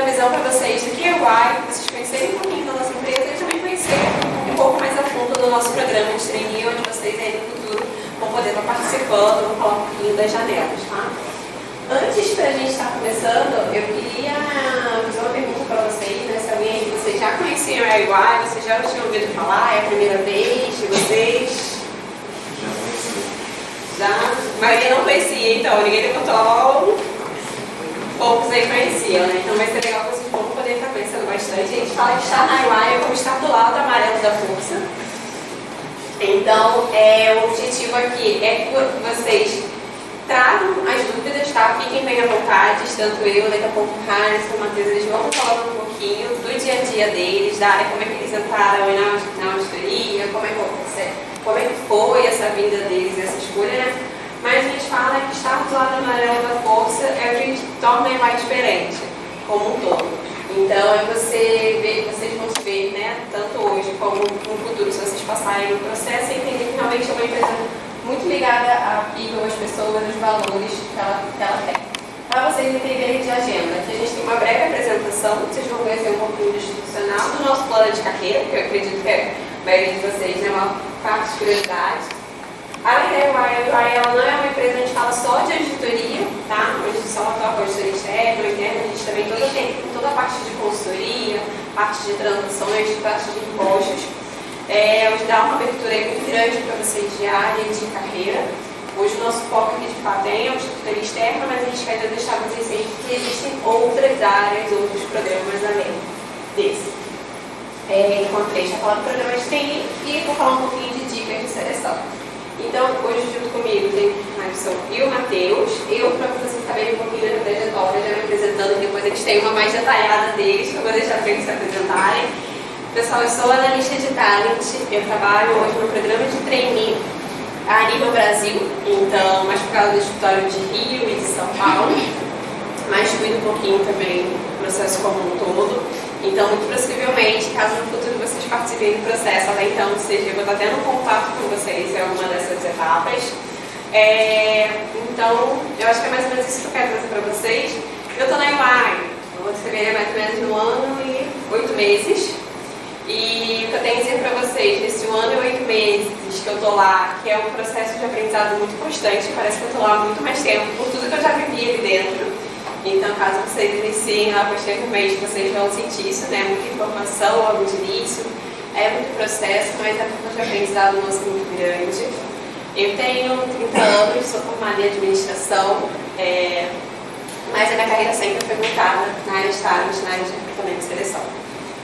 visão para vocês do que é o AI, para vocês conhecerem um pouquinho da nossa empresa e também conhecer um pouco mais a fundo do nosso programa de trainee, onde vocês aí no futuro vão poder estar participando, vão falar um pouquinho das janelas, tá? Antes para a gente estar começando, eu queria fazer uma pergunta para vocês, né? Se alguém aí, vocês já conheciam a UI, vocês já tinham ouvido falar, é a primeira vez de vocês? Já? Maria não conhecia, então ninguém levantou. Poucos aí conheciam, né? Então vai ser legal que vocês vão poder estar conhecendo bastante. A gente fala que está na UI, eu vou estar do lado amarelo da força. Então, o objetivo aqui é que vocês tragam as dúvidas, tá? Fiquem bem à vontade, tanto eu, daqui a pouco o Hans, o Matheus, eles vão falar um pouquinho do dia a dia deles, da área, como é que eles entraram na auditoria, como é que foi essa vinda deles, essa escolha, né? Mas a gente fala que estar do lado amarelo da força é o que torna a UI diferente, como um todo. Então, vocês vão se ver, né, tanto hoje como no futuro, se vocês passarem no processo, e entender que realmente é uma empresa muito ligada a people, as pessoas, os valores que ela tem. Para vocês entenderem de agenda, aqui a gente tem uma breve apresentação, vocês vão conhecer um pouquinho do institucional, do nosso plano de carreira, que eu acredito que a maioria de vocês é uma parte de curiosidade. A UI ela não é uma empresa, a gente fala só de auditoria, tá? A gente só atua com auditoria externa ou interna, a gente também tem toda a parte de consultoria, parte de transações, parte de impostos. Onde dá uma abertura muito grande para vocês de área e de carreira. Hoje o nosso foco aqui de fato é em auditoria externa, mas a gente quer deixar vocês cientes que existem outras áreas, outros programas além desse. Enquanto a gente vai falar do programa de trainee e vou falar um pouquinho de dicas de seleção. Então, hoje junto comigo tem o Marison e o Matheus. Eu, para vocês saberem um pouquinho da trajetória, já me apresentando, depois eles têm uma mais detalhada deles, para vocês já se apresentarem. Pessoal, eu sou analista de talent, eu trabalho hoje no programa de trainee a nível Brasil, então, mais por causa do escritório de Rio e de São Paulo, mas cuido um pouquinho também do processo como um todo. Então, muito possivelmente, caso no futuro vocês participem do processo, até então, eu vou estar tendo contato com vocês em alguma dessas etapas. Então, eu acho que é mais ou menos isso que eu quero trazer para vocês. Eu estou na UI, vou receber mais ou menos 1 ano e 8 meses. E o que eu tenho a dizer para vocês, nesse 1 ano e 8 meses que eu estou lá, que é um processo de aprendizado muito constante, parece que eu estou lá há muito mais tempo, por tudo que eu já vivi ali dentro. Então, caso vocês iniciem lá posteriormente, vocês vão sentir isso, né? Muita informação logo de início, é muito processo, mas a curva de aprendizado nosso é muito grande. Eu tenho 30 anos, sou formada em administração, mas a minha carreira sempre foi voltada na área de talent, na área de recrutamento e seleção.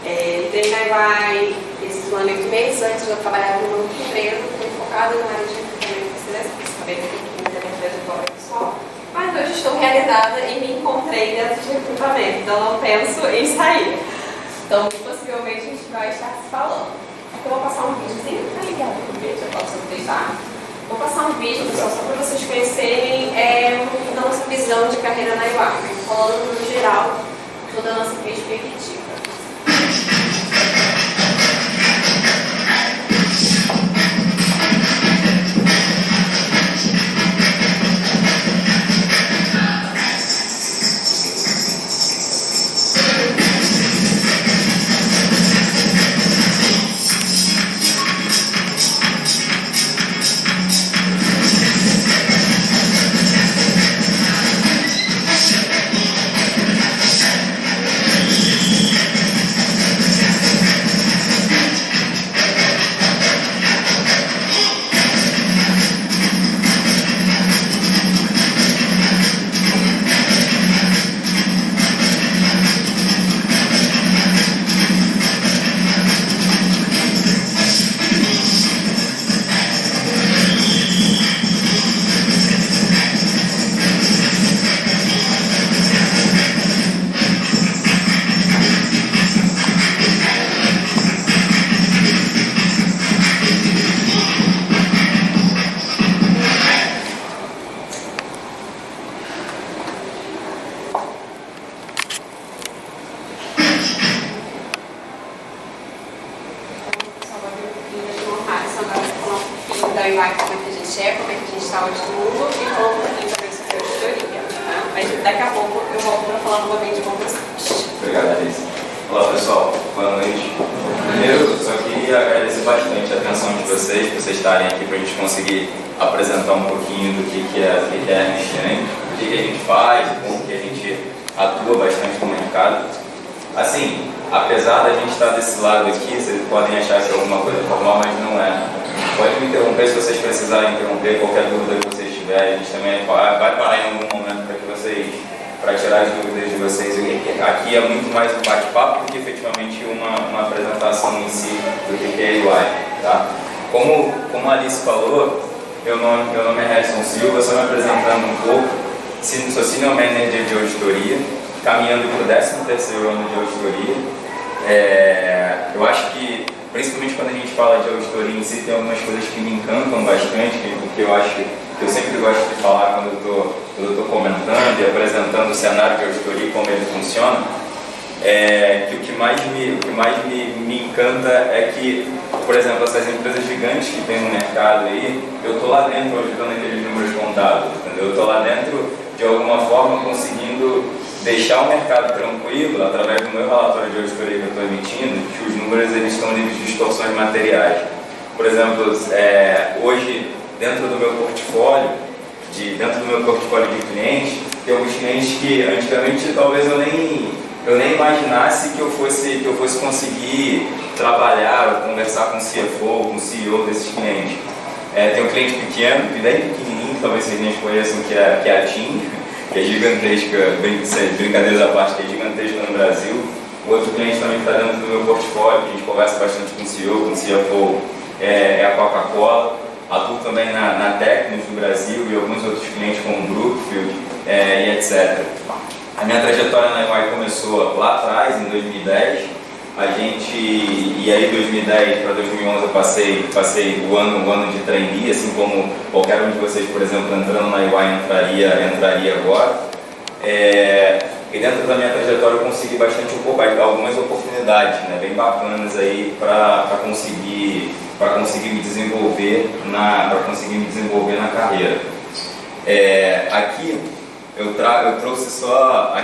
Entrei na UI esses 1 ano e 8 meses, antes eu trabalhava numa outra empresa, muito focada na área de recrutamento e seleção, para saber um pouquinho da minha trajetória pessoal. Mas hoje estou realizada e me encontrei dentro de recrutamento, então não penso em sair. Então, possivelmente, a gente vai estar se falando. Aqui eu vou passar um videozinho, tá ligado com o vídeo, eu posso deixar. Vou passar um vídeo, pessoal, só para vocês conhecerem um pouquinho da nossa visão de carreira na UI, falando no geral toda a nossa perspectiva. da UI, como é que a gente é, como é que a gente está hoje no mundo e falar um pouquinho também sobre a auditoria. Tá? Mas daqui a pouco eu volto para falar novamente com vocês. Obrigado, Alice. Olá, pessoal. Boa noite. Primeiro, só queria agradecer bastante a atenção de vocês, por vocês estarem aqui para a gente conseguir apresentar um pouquinho do que é a RNX, o que a gente faz, como que a gente atua bastante no mercado. Assim, apesar da gente estar desse lado aqui, vocês podem achar que é alguma coisa formal, mas não é. Pode me interromper se vocês precisarem interromper, qualquer dúvida que vocês tiverem, a gente também vai parar em algum momento para tirar as dúvidas de vocês. Aqui é muito mais um bate-papo do que efetivamente uma apresentação em si do que é UI. Tá? Como a Alice falou, meu nome é Harrison Silva, só me apresentando um pouco, sou Senior Manager de Auditoria, caminhando para o 13º ano de auditoria. Eu acho que, principalmente quando a gente fala de auditoria em si, tem algumas coisas que me encantam bastante, que eu sempre gosto de falar quando eu estou comentando e apresentando o cenário de auditoria e como ele funciona. Que o que mais me encanta é que, por exemplo, essas empresas gigantes que tem no mercado aí, eu estou lá dentro auditando aqueles números contábeis, entendeu? Eu estou lá dentro, de alguma forma, conseguindo deixar o mercado tranquilo, através do meu relatório de auditoria que eu estou emitindo, que os números eles estão livres de distorções materiais. Por exemplo, hoje, dentro do meu portfólio de clientes, tem alguns clientes que antigamente talvez eu nem imaginasse que eu fosse conseguir trabalhar ou conversar com o CFO, com o CEO desses clientes. Tem um cliente pequeno, bem pequenininho, que talvez vocês nem conheçam, que é a TIM, que é gigantesca, brincadeiras à parte, que é gigantesca no Brasil. O outro cliente também que está dentro do meu portfólio, que a gente conversa bastante com o CEO, com o CFO, é a Coca-Cola. Atuo também na Tecnos do Brasil e alguns outros clientes como o Brookfield e etc. A minha trajetória na EY começou lá atrás, em 2010. E aí 2010 para 2011 eu passei o ano de trainee, assim como qualquer um de vocês, por exemplo, entrando na EY entraria agora. E dentro da minha trajetória eu consegui algumas oportunidades, né, bem bacanas aí para conseguir me desenvolver na carreira. Aqui eu trouxe só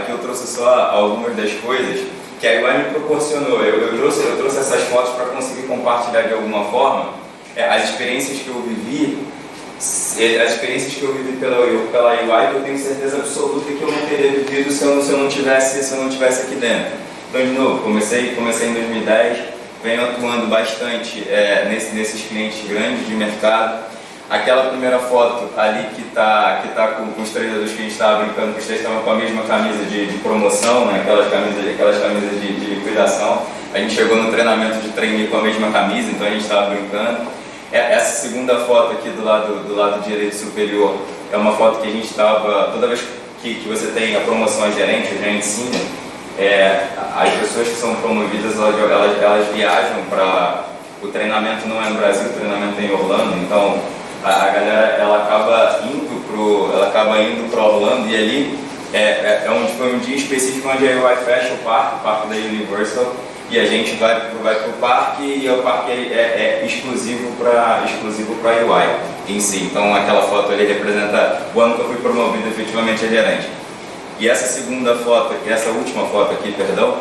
algumas das coisas que a EY me proporcionou. Eu trouxe essas fotos para conseguir compartilhar de alguma forma as experiências que eu vivi pela EY, que eu tenho certeza absoluta que eu não teria vivido se eu não tivesse aqui dentro. Então, de novo, comecei em 2010, venho atuando bastante nesses clientes grandes de mercado. Aquela primeira foto ali que tá com os treinadores que a gente estava brincando, que os três estavam com a mesma camisa de promoção, né? aquelas camisas de liquidação. A gente chegou no treinamento de trainee com a mesma camisa, então a gente estava brincando. Essa segunda foto aqui do lado direito superior é uma foto que a gente estava, toda vez que você tem a promoção a gerente senior, as pessoas que são promovidas elas viajam para o treinamento, não é no Brasil, o treinamento é em Orlando, então a galera ela acaba indo para Orlando, e ali foi um dia específico onde a EY fecha o parque da Universal, e a gente vai para o parque, e o parque é exclusivo para a EY em si. Então aquela foto ali representa o ano que eu fui promovido efetivamente a gerente. E essa última foto aqui, perdão,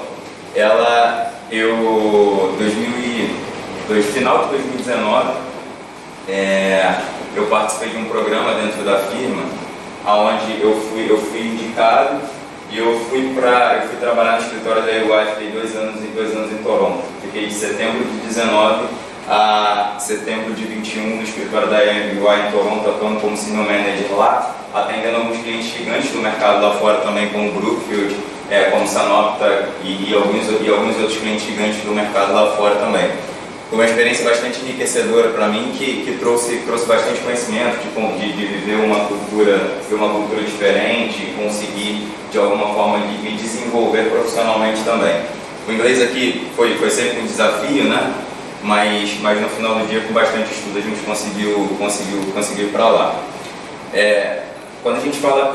final de 2019, eu participei de um programa dentro da firma, onde eu fui indicado e eu fui trabalhar no escritório da EY. Fiquei 2 anos em Toronto. Fiquei de setembro de 19 a setembro de 21 no escritório da EY em Toronto, atuando como senior manager lá, atendendo alguns clientes gigantes do mercado lá fora também, como Brookfield, como Sanopta e alguns outros clientes gigantes do mercado lá fora também. Foi uma experiência bastante enriquecedora para mim, que trouxe bastante conhecimento de viver uma cultura diferente e conseguir de alguma forma me desenvolver profissionalmente também. O inglês aqui foi sempre um desafio, né? Mas no final do dia, com bastante estudo, a gente conseguiu ir para lá. Quando a gente fala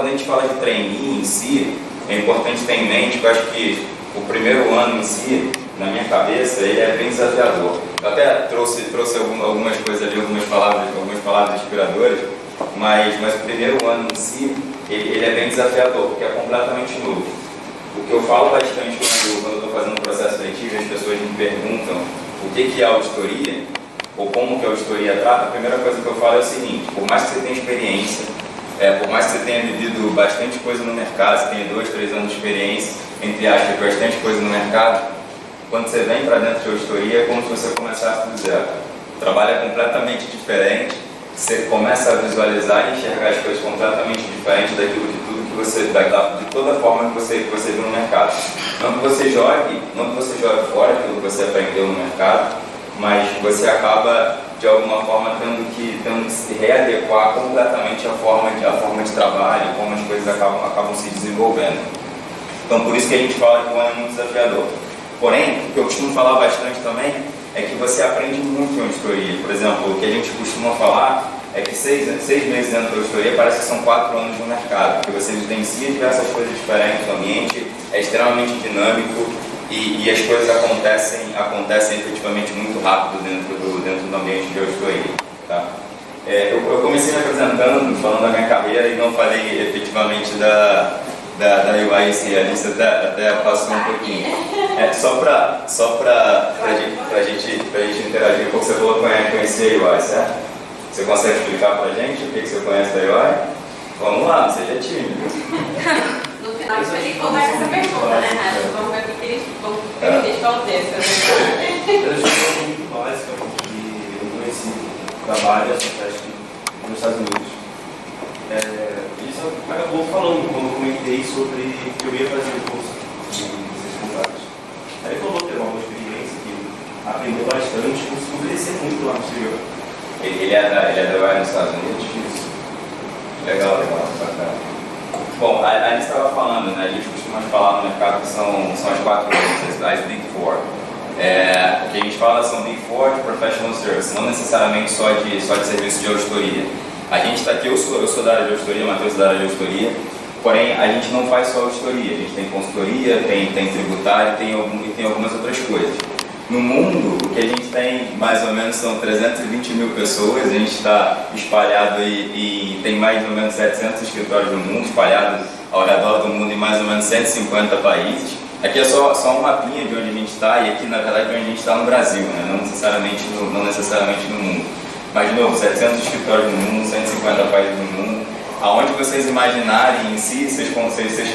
de trainee em si, é importante ter em mente que eu acho que o primeiro ano em si, na minha cabeça, ele é bem desafiador. Eu até trouxe algumas coisas ali, algumas palavras inspiradoras, mas o primeiro ano em si, ele é bem desafiador, porque é completamente novo. O que eu falo bastante quando eu estou fazendo um processo seletivo e as pessoas me perguntam o que é auditoria, ou como que a auditoria trata, a primeira coisa que eu falo é o seguinte: por mais que você tenha experiência, por mais que você tenha vivido bastante coisa no mercado, você tenha 2, 3 anos de experiência, entre aspas, bastante coisa no mercado, quando você vem para dentro de auditoria é como se você começasse do zero. O trabalho é completamente diferente, você começa a visualizar e enxergar as coisas completamente diferentes daquilo de tudo que você, de toda a forma que você viu no mercado. Não que você jogue fora aquilo que você aprendeu no mercado, mas você acaba de alguma forma tendo que se readequar completamente à forma de trabalho, como as coisas acabam se desenvolvendo. Então por isso que a gente fala que o ano é muito desafiador. Porém, o que eu costumo falar bastante também é que você aprende muito em auditoria. Por exemplo, o que a gente costuma falar é que 6 meses dentro da auditoria parece que são 4 anos no mercado, porque você vivencia diversas coisas diferentes, o ambiente é extremamente dinâmico e as coisas acontecem efetivamente muito rápido dentro do ambiente de auditoria. Tá? Eu comecei me apresentando, falando da minha carreira e não falei efetivamente da UI, assim, a lista até passou um pouquinho. Só para a gente interagir um pouco, você falou que conhecia a UI, certo? Você consegue explicar para a gente o que você conhece da UI? Vamos lá, não seja tímido. No final a gente vai ter que voltar com essa pergunta, né, Rafa? Vamos ver o que eles respondem. Eu sou muito básica porque eu conheci trabalho nos Estados Unidos. Isso acabou falando quando eu comentei sobre que eu ia fazer o curso de ciências contábeis. Aí falou que era uma boa experiência, que aprendeu bastante, conseguiu crescer muito lá no exterior. Ele é da UI nos Estados Unidos? Isso. Legal, bacana. Bom, a gente estava falando, né? A gente costuma falar no mercado que são as 4 coisas, as Big Four. O que a gente fala são Big Four de Professional Service, não necessariamente só de serviço de auditoria. A gente está aqui, eu sou da área de auditoria, o Matheus é da área de auditoria, porém a gente não faz só auditoria, a gente tem consultoria, tem tributário e tem algumas outras coisas. No mundo, o que a gente tem mais ou menos são 320 mil pessoas, a gente está espalhado e tem mais ou menos 700 escritórios no mundo, espalhados ao redor do mundo em mais ou menos 150 países. Aqui é só um mapinha de onde a gente está e aqui na verdade é onde a gente está no Brasil, né? não necessariamente no mundo. Mas de novo, 700 escritórios no mundo, 150 países no mundo. Aonde vocês imaginarem em si,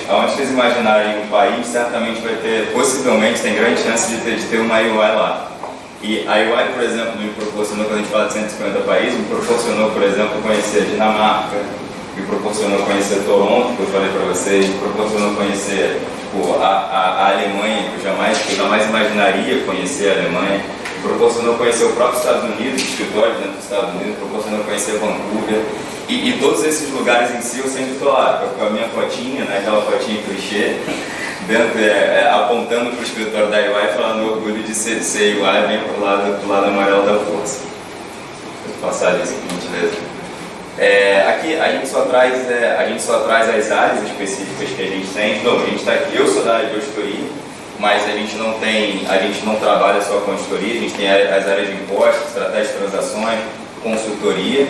aonde vocês imaginarem um país, certamente vai ter, possivelmente, tem grande chance de ter uma UI lá. E a UI, por exemplo, me proporcionou, quando a gente fala de 150 países, me proporcionou, por exemplo, conhecer a Dinamarca, me proporcionou conhecer Toronto, que eu falei para vocês, me proporcionou conhecer a Alemanha, que eu jamais imaginaria conhecer a Alemanha, me proporcionou conhecer o próprio Estados Unidos, o escritório dentro dos Estados Unidos, me proporcionou conhecer Vancouver. E todos esses lugares em si eu sempre estou lá, com a minha fotinha, né, aquela fotinha clichê, apontando para o escritório da UI, falando orgulho de ser UI, bem para o lado amarelo da força. Vou passar isso aqui, gentileza. Aqui a gente só traz as áreas específicas que a gente tem. Então, a gente está aqui, eu sou da área de auditoria, mas a gente não trabalha só com auditoria, a gente tem as áreas de impostos, estratégia de transações, consultoria.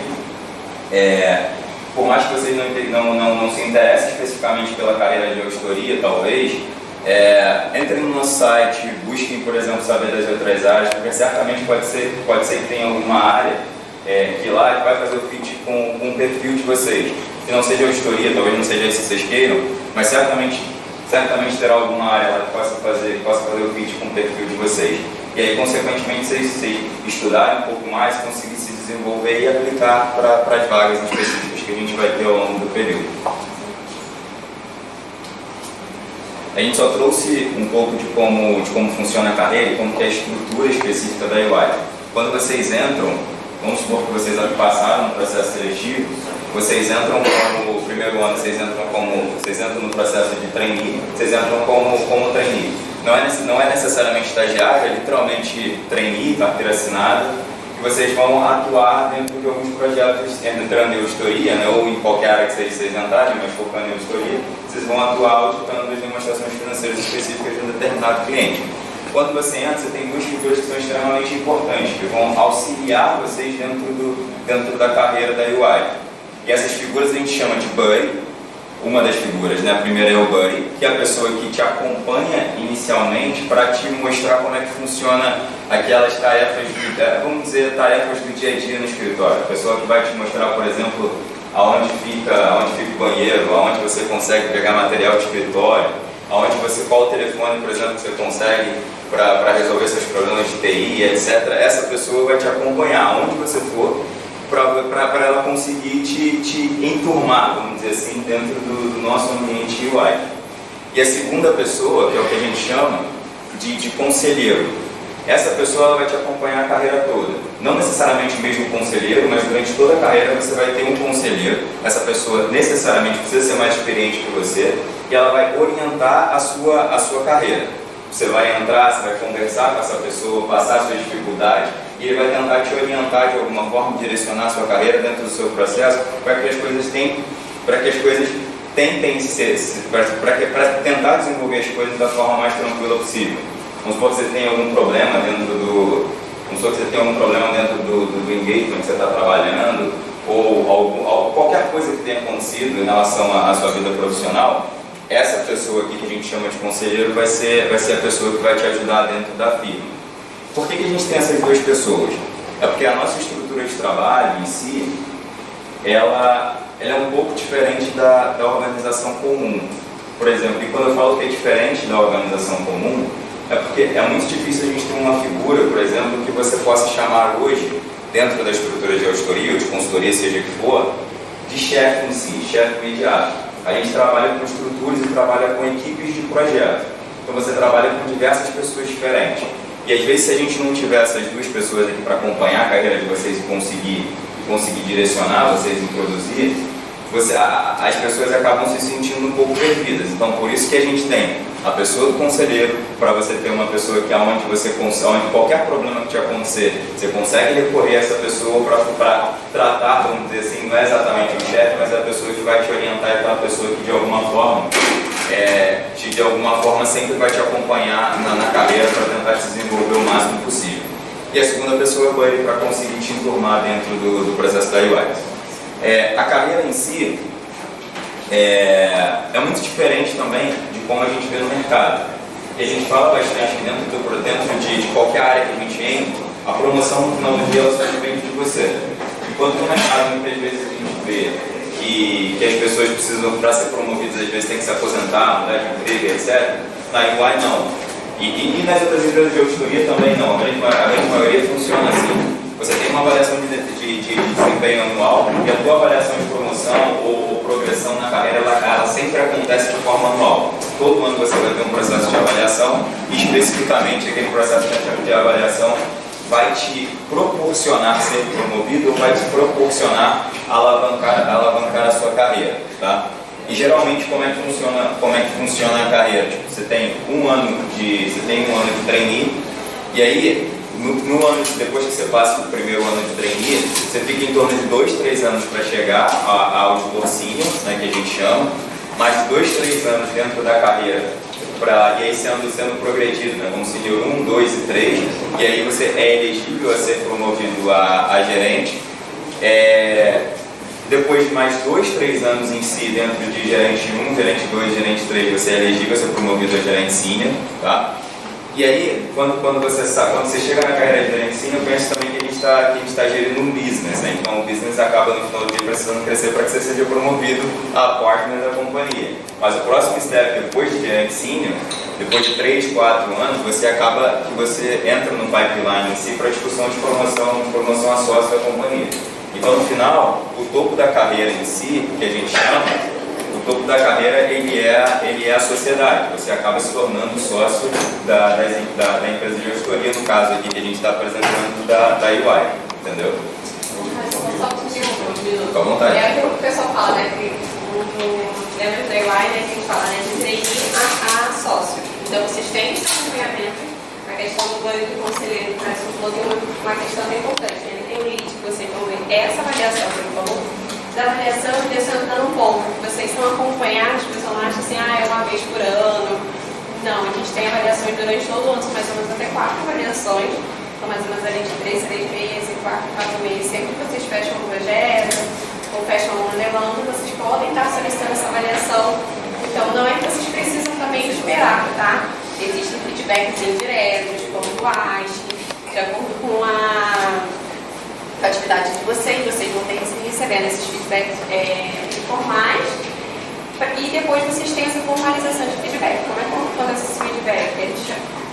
Por mais que vocês não se interessem especificamente pela carreira de auditoria, talvez, entrem no nosso site, busquem, por exemplo, saber das outras áreas, porque certamente pode ser que tenha alguma área que lá vai fazer o fit com o perfil de vocês. Que não seja auditoria, talvez não seja isso que vocês queiram, mas certamente terá alguma área lá que possa fazer o fit com o perfil de vocês. E aí, consequentemente, vocês estudarem um pouco mais, conseguir se desenvolver e aplicar para as vagas específicas que a gente vai ter ao longo do período. A gente só trouxe um pouco de como funciona a carreira e como que é a estrutura específica da UI. Quando vocês entram, vamos supor que vocês passaram no processo seletivo, vocês entram como, primeiro ano, vocês entram no processo de trainee, vocês entram como trainee. Não é necessariamente estagiário, é literalmente trainee, carteira assinada, e vocês vão atuar dentro de alguns projetos, entrando em auditoria, né, ou em qualquer área que vocês entrarem, mas focando em auditoria, vocês vão atuar auditando as demonstrações financeiras específicas de um determinado cliente. Quando você entra, você tem duas figuras que são extremamente importantes, que vão auxiliar vocês dentro da carreira da UI. E essas figuras a gente chama de buddy, uma das figuras, né? A primeira é o buddy, que é a pessoa que te acompanha inicialmente para te mostrar como é que funciona aquelas tarefas, vamos dizer, tarefas do dia a dia no escritório. A pessoa que vai te mostrar, por exemplo, aonde fica o banheiro, aonde você consegue pegar material de escritório, qual o telefone, por exemplo, que você consegue para resolver seus problemas de TI, etc. Essa pessoa vai te acompanhar aonde você for, para ela conseguir te enturmar, vamos dizer assim, dentro do nosso ambiente UI. E a segunda pessoa, que é o que a gente chama de conselheiro, essa pessoa ela vai te acompanhar a carreira toda. Não necessariamente mesmo conselheiro, mas durante toda a carreira você vai ter um conselheiro. Essa pessoa necessariamente precisa ser mais experiente que você e ela vai orientar a sua carreira. Você vai entrar, você vai conversar com essa pessoa, passar suas dificuldades, e ele vai tentar te orientar de alguma forma, direcionar a sua carreira dentro do seu processo, para que as coisas tentem para tentar desenvolver as coisas da forma mais tranquila possível. Vamos supor que você tem algum problema dentro do engagement que você está trabalhando, ou qualquer coisa que tenha acontecido em relação à sua vida profissional. Essa pessoa aqui que a gente chama de conselheiro vai ser a pessoa que vai te ajudar dentro da firma. Por que a gente tem essas duas pessoas? É porque a nossa estrutura de trabalho em si, ela é um pouco diferente da organização comum. Por exemplo, e quando eu falo que é diferente da organização comum, é porque é muito difícil a gente ter uma figura, por exemplo, que você possa chamar hoje, dentro da estrutura de auditoria ou de consultoria, seja que for, de chefe em si, chefe imediato. A gente trabalha com estruturas e trabalha com equipes de projeto. Então você trabalha com diversas pessoas diferentes. E às vezes, se a gente não tiver essas duas pessoas aqui para acompanhar a carreira de vocês e conseguir direcionar vocês, introduzir, as pessoas acabam se sentindo um pouco perdidas. Então, por isso que a gente tem a pessoa do conselheiro, para você ter uma pessoa que onde qualquer problema que te acontecer, você consegue recorrer a essa pessoa para tratar, vamos dizer assim, não é exatamente o chefe, mas é a pessoa que vai te orientar, é aquela pessoa que de alguma forma sempre vai te acompanhar na carreira para tentar te desenvolver o máximo possível. E a segunda pessoa vai para conseguir te enturmar dentro do processo da UI. A carreira em si é muito diferente também de como a gente vê no mercado. E a gente fala bastante que dentro de qualquer área que a gente entra, a promoção no final do dia ela só depende de você. Enquanto no mercado muitas vezes a gente vê que as pessoas precisam, para ser promovidas, às vezes tem que se aposentar, mudar de emprego, etc. Na UI não. E nas outras empresas de auditoria também não. A grande maioria funciona assim. Você tem uma avaliação de desempenho anual e a tua avaliação de promoção ou progressão na carreira, ela sempre acontece de forma anual. Todo ano você vai ter um processo de avaliação e especificamente aquele processo de avaliação vai te proporcionar ser promovido ou vai te proporcionar alavancar a sua carreira, tá? E geralmente como é que funciona a carreira? Tipo, você tem um ano de trainee e aí depois que você passa o primeiro ano de trainee, você fica em torno de 2, 3 anos para chegar ao auditor senior, né, que a gente chama, mais 2, 3 anos dentro da carreira, e aí sendo progredido, né, como senior 1, 2 e 3, e aí você é elegível a ser promovido a gerente. Depois de mais 2, 3 anos em si, dentro de gerente 1, gerente 2, gerente 3, você é elegível a ser promovido a gerente senior, tá? E aí, quando você chega na carreira de gerente senior, eu penso também que a gente está gerindo um business, né? Então o business acaba no final do dia precisando crescer para que você seja promovido a partner da companhia. Mas o próximo step, depois de gerente senior, depois de 3, 4 anos, você entra no pipeline em si para discussão de promoção a sócio da companhia. Então, no final, o topo da carreira em si, que a gente chama, o topo da carreira ele é a sociedade. Você acaba se tornando sócio da empresa de auditoria, no caso aqui que a gente está apresentando da UI, entendeu? Só um minuto. Fica à vontade. É aquilo que o pessoal fala, né? Que dentro da UI, né, que a gente fala, né, de trainee a sócio. Então, vocês têm esse acompanhamento. A questão do banho do conselheiro, que parece que uma questão bem importante. Ele tem um lead que vocês vão ver essa avaliação que ele falou. Da avaliação, ele está dando um ponto. Vocês são acompanhados, o pessoal não acha assim, é uma vez por ano. Não, a gente tem avaliações durante todo o ano, são mais ou menos até 4 avaliações. São mais ou menos ali de 3 meses, 4 meses. Sempre que vocês fecham um projeto, ou fecham uma demanda, vocês podem estar solicitando essa avaliação. Então, não é que vocês precisam também esperar, tá? Existem feedbacks indiretos, pontuais, de acordo com a atividade de vocês vão ter que receber esses feedbacks informais, e depois vocês têm essa formalização de feedback. Como é que acontece esse feedback?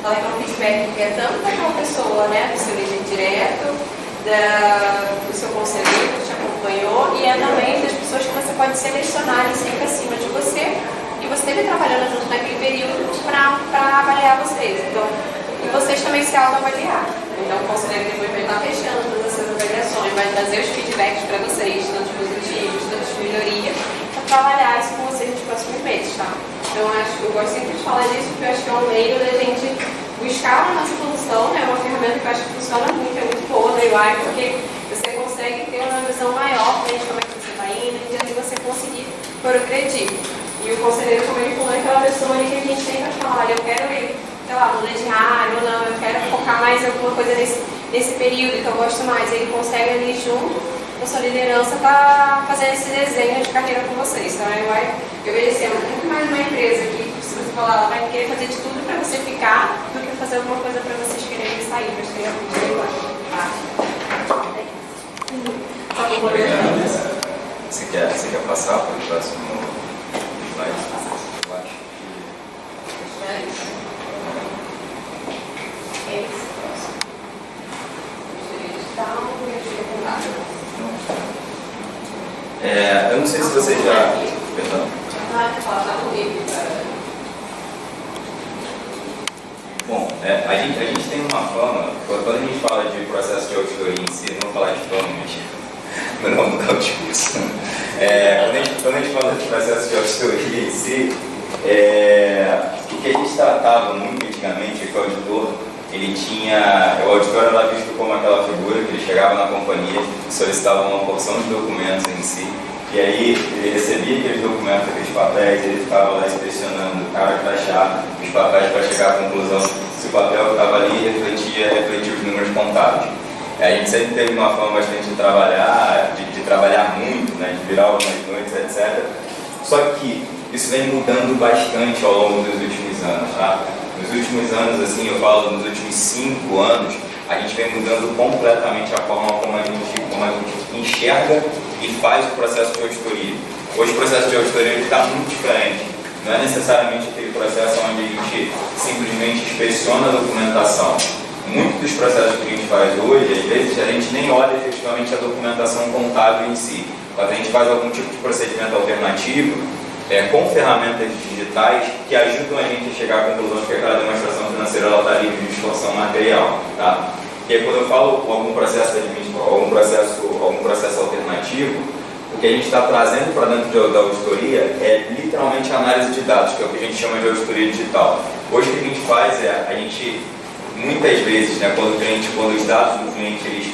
Ela é um feedback que é tanto daquela pessoa, né, do seu líder direto, do seu conselheiro que te acompanhou, e é também das pessoas que você pode selecionar sempre acima de você, e você esteve trabalhando junto naquele período para avaliar vocês. Então, e vocês também se autoavaliar. Então, o conselheiro depois vai estar fechando todas essas avaliações, vai trazer os feedbacks para vocês, tanto positivos, tanto de melhoria, para trabalhar isso com vocês nos próximos meses, tá? Então, eu gosto sempre de falar disso, porque eu acho que é um meio da gente buscar a nossa solução, né? É uma ferramenta que eu acho que funciona muito, é muito boa da UI, porque você consegue ter uma visão maior de como é que você vai indo, e assim você conseguir progredir. E o conselheiro, como ele falou, é aquela pessoa ali que a gente tem para falar, olha, eu quero ir, sei lá, mudar de área, ou não, eu quero focar mais em alguma coisa nesse período que eu gosto mais. Ele consegue ali junto com a sua liderança estar fazendo esse desenho de carreira com vocês. Então, eu vejo assim, muito mais uma empresa que, se você falar, ela vai querer fazer de tudo para você ficar, do que fazer alguma coisa para vocês quererem sair, para chegar muito melhor. Obrigado. Você quer passar para o próximo slide? Eu acho eu não sei se você já... Perdão. Bom, a gente tem uma fama, quando a gente fala de processo de auditoria em si, não vou falar de fama, mas não vou mudar o discurso. Quando a gente fala de processo de auditoria em si, o que a gente tratava muito antigamente é que o auditor, o auditor era visto como aquela figura que ele chegava na companhia e solicitava uma porção de documentos em si, e aí ele recebia aqueles documentos, aqueles papéis, ele ficava lá inspecionando o cara que achava os papéis para chegar à conclusão se o papel que estava ali refletia os números contábeis. A gente sempre teve uma forma bastante de trabalhar muito, né, de virar algumas noites, etc. Só que isso vem mudando bastante ao longo dos últimos anos, tá? Nos últimos anos, assim, eu falo nos últimos 5 anos, a gente vem mudando completamente a forma como a gente enxerga e faz o processo de auditoria. Hoje o processo de auditoria está muito diferente. Não é necessariamente aquele processo onde a gente simplesmente inspeciona a documentação. Muitos dos processos que a gente faz hoje, às vezes, a gente nem olha efetivamente a documentação contábil em si. Mas a gente faz algum tipo de procedimento alternativo com ferramentas digitais que ajudam a gente a chegar à conclusão de que aquela demonstração financeira está livre de distorção material. Tá? E aí, quando eu falo algum processo alternativo, o que a gente está trazendo para dentro da auditoria é literalmente a análise de dados, que é o que a gente chama de auditoria digital. Hoje o que a gente faz a gente, muitas vezes, né, quando os dados do cliente eles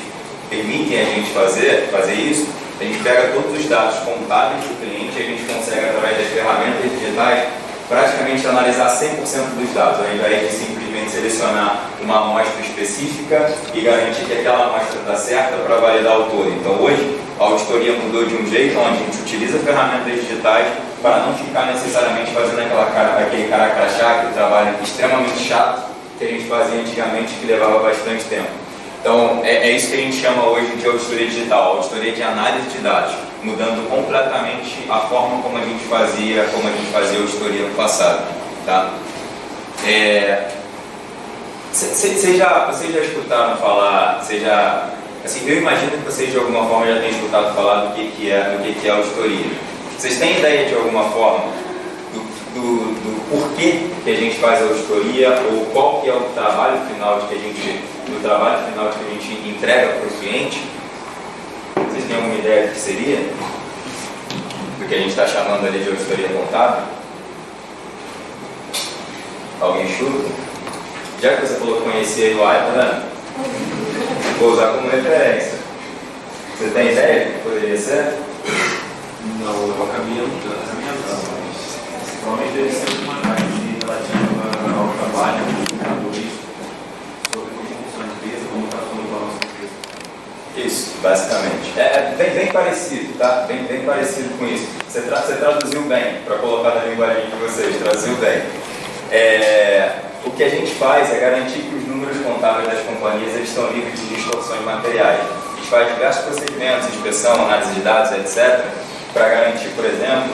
permitem a gente fazer isso, a gente pega todos os dados contábeis do cliente e a gente consegue, através das ferramentas digitais, praticamente analisar 100% dos dados, ao invés de simplesmente selecionar uma amostra específica e garantir que aquela amostra está certa para validar o todo. Então hoje a auditoria mudou de um jeito onde a gente utiliza ferramentas digitais para não ficar necessariamente fazendo aquele cara crachá, aquele trabalho extremamente chato que a gente fazia antigamente, que levava bastante tempo. Então, é isso que a gente chama hoje de auditoria digital, auditoria de análise de dados, mudando completamente a forma como a gente fazia auditoria no passado. Tá? Vocês já escutaram falar, assim, eu imagino que vocês de alguma forma já tenham escutado falar do que é auditoria. Vocês têm ideia de alguma forma do porquê que a gente faz a auditoria, ou qual que é o trabalho final que a gente entrega para o cliente? Vocês têm alguma ideia do que seria? Do que a gente está chamando ali de auditoria contábil? Alguém chuta? Já que você falou que conhecia a UI, tá vendo? Vou usar como referência. Você tem ideia do que poderia ser? Não, eu acabei mudando essa minha visão, mas provavelmente deve ser uma análise relativa ao trabalho dos indicadores sobre como funciona a empresa, como está falando da nossa empresa. Isso, basicamente. Bem parecido, tá? Bem bem parecido com isso. Você traduziu bem, para colocar na linguagem de vocês, traduziu bem. O que a gente faz é garantir que os números contábeis das companhias eles estão livres de distorções materiais. A gente faz diversos procedimentos, inspeção, análise de dados, etc., para garantir, por exemplo,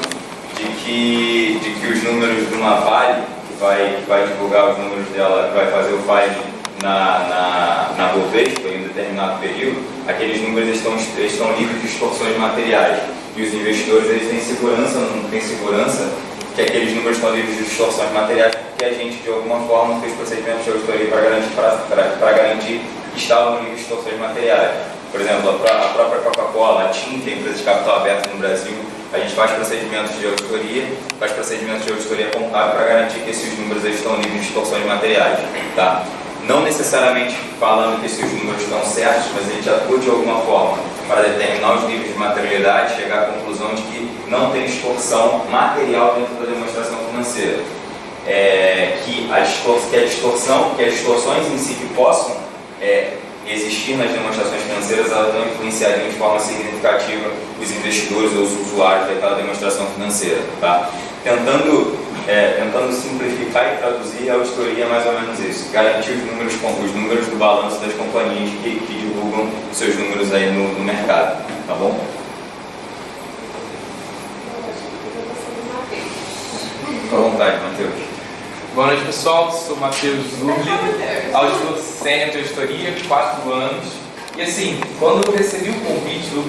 de que os números de uma Vale, que vai divulgar os números dela, que vai fazer o filing na Bovespa em um determinado período, aqueles números estão livres de distorções materiais. E os investidores eles têm segurança, não têm segurança que aqueles números estão livres de distorções materiais, porque a gente, de alguma forma, fez procedimentos de auditoria para garantir que estavam livres de distorções materiais. Por exemplo, a própria Coca-Cola, a TIM, que é a empresa de capital aberto no Brasil, a gente faz procedimentos de auditoria contábil para garantir que esses números eles estão livres de distorções materiais. Tá? Não necessariamente falando que esses números estão certos, mas a gente atua de alguma forma para determinar os níveis de materialidade, chegar à conclusão de que não tem distorção material dentro da demonstração financeira. Que as distorções em si que possam existir nas demonstrações financeiras, elas não influenciariam de forma significativa os investidores ou os usuários daquela demonstração financeira. Tá? Tentando simplificar e traduzir, a auditoria é mais ou menos isso. Garantir os números do balanço das companhias que divulgam seus números aí no mercado. Tá bom? Fica à vontade, Matheus. Boa noite, pessoal. Sou Matheus Zurli, auditor sênior de auditoria, 4 anos. E assim, quando eu recebi o convite, eu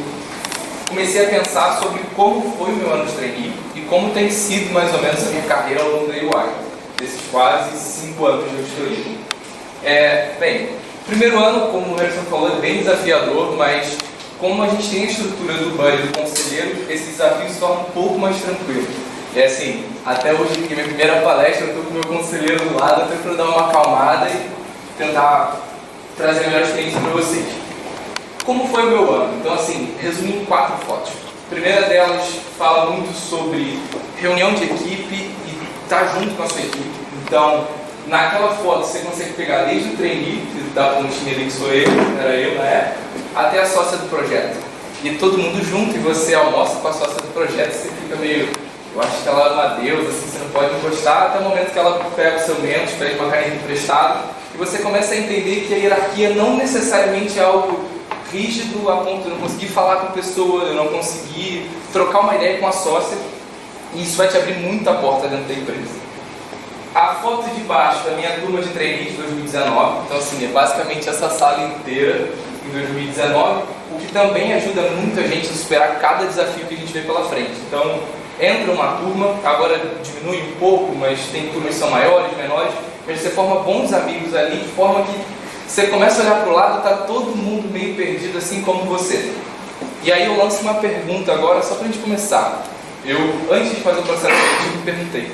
comecei a pensar sobre como foi o meu ano de trainee e como tem sido mais ou menos a minha carreira ao longo da EY, desses quase 5 anos de auditoria. Bem, primeiro ano, como o Harrison falou, é bem desafiador, mas como a gente tem a estrutura do BUD e do conselheiro, esse desafio se torna um pouco mais tranquilo. E assim, até hoje, que é minha primeira palestra, eu estou com o meu conselheiro do lado, até para dar uma acalmada e tentar trazer a melhor experiência para vocês. Como foi o meu ano? Então, assim, resumi em 4 fotos. A primeira delas fala muito sobre reunião de equipe e estar junto com a sua equipe. Então, naquela foto você consegue pegar desde o trainee, que da pontinha ali que era eu na época, até a sócia do projeto. E todo mundo junto e você almoça com a sócia do projeto, você fica meio... Eu acho que ela é uma deusa, assim, você não pode encostar, até o momento que ela pega o seu menos, pede uma caneta emprestada, e você começa a entender que a hierarquia não necessariamente é algo rígido a ponto de eu não conseguir falar com a pessoa, eu não conseguir trocar uma ideia com a sócia, e isso vai te abrir muita porta dentro da empresa. A foto de baixo da minha turma de trainee de 2019, então assim, é basicamente essa sala inteira em 2019, o que também ajuda muito a gente a superar cada desafio que a gente vê pela frente. Então, entra uma turma, agora diminui um pouco, mas tem turmas que são maiores, menores, mas você forma bons amigos ali, de forma que você começa a olhar para o lado e está todo mundo meio perdido, assim como você. E aí eu lanço uma pergunta agora, só para a gente começar. Eu, antes de fazer o processo seletivo, perguntei: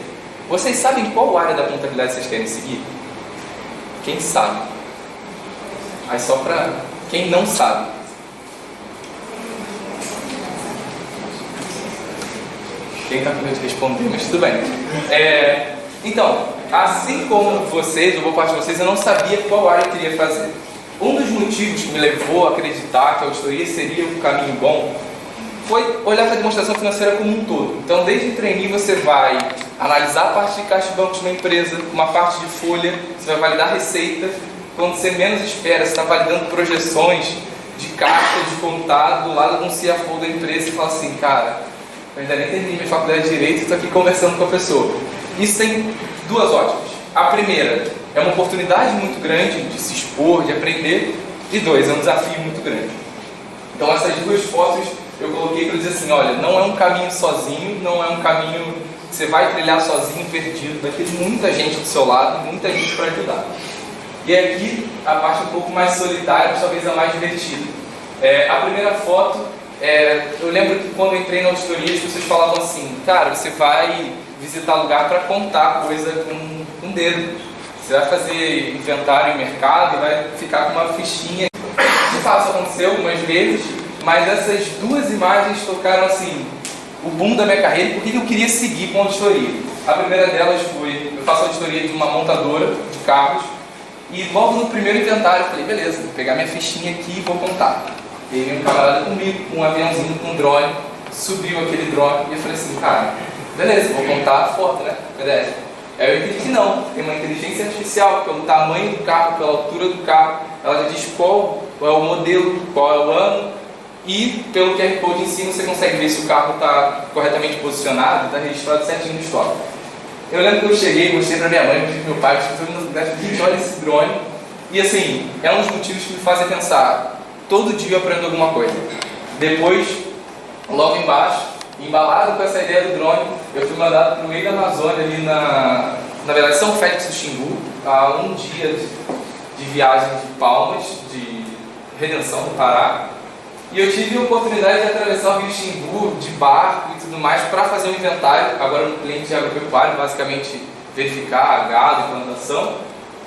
vocês sabem qual área da contabilidade vocês querem seguir? Quem sabe? Aí só para quem não sabe. Quem está com medo de responder, mas tudo bem. Então, assim como vocês, ou boa parte de vocês, eu não sabia qual área eu queria fazer. Um dos motivos que me levou a acreditar que a auditoria seria um caminho bom foi olhar para a demonstração financeira como um todo. Então, desde o trainee você vai analisar a parte de caixa de bancos de uma empresa, uma parte de folha, você vai validar receita. Quando você menos espera, você está validando projeções de caixa, de contado, do lado de um CFO da empresa e fala assim: cara, eu ainda nem terminei minha faculdade de Direito e estou aqui conversando com a pessoa. Isso tem 2 óticas. A primeira é uma oportunidade muito grande de se expor, de aprender. E 2, é um desafio muito grande. Então essas 2 fotos eu coloquei para dizer assim: olha, não é um caminho sozinho, não é um caminho que você vai trilhar sozinho, perdido. Vai ter muita gente do seu lado, muita gente para ajudar. E aqui a parte um pouco mais solitária, mas talvez a mais divertida. A primeira foto... eu lembro que quando eu entrei na auditoria, as pessoas falavam assim: cara, você vai visitar lugar para contar coisa com um dedo. Você vai fazer inventário em mercado e vai ficar com uma fichinha. De fato, isso aconteceu algumas vezes, mas essas 2 imagens tocaram assim o boom da minha carreira e por que eu queria seguir com a auditoria. A primeira delas foi: eu faço auditoria de uma montadora de carros e logo no primeiro inventário eu falei: beleza, vou pegar minha fichinha aqui e vou contar. E aí um camarada comigo, com um aviãozinho, com um drone, subiu aquele drone e eu falei assim, cara, beleza, vou contar a foto, né? PDF. Aí eu entendi que não, tem uma inteligência artificial, pelo tamanho do carro, pela altura do carro, ela já diz qual é o modelo, qual é o ano, e pelo QR Code em cima você consegue ver se o carro está corretamente posicionado, está registrado certinho no estoque. Eu lembro que eu cheguei, mostrei para minha mãe, mostrei para meu pai, mostrei para todo mundo, gente, olha esse drone. E assim, é um dos motivos que me fazem pensar, todo dia eu aprendo alguma coisa. Depois, logo embaixo, embalado com essa ideia do drone, eu fui mandado para o meio da Amazônia, ali na verdade, São Félix do Xingu, a um dia de viagem de Palmas, de Redenção do Pará. E eu tive a oportunidade de atravessar o Rio Xingu de barco e tudo mais para fazer um inventário, agora no cliente agropecuário, basicamente verificar gado e plantação.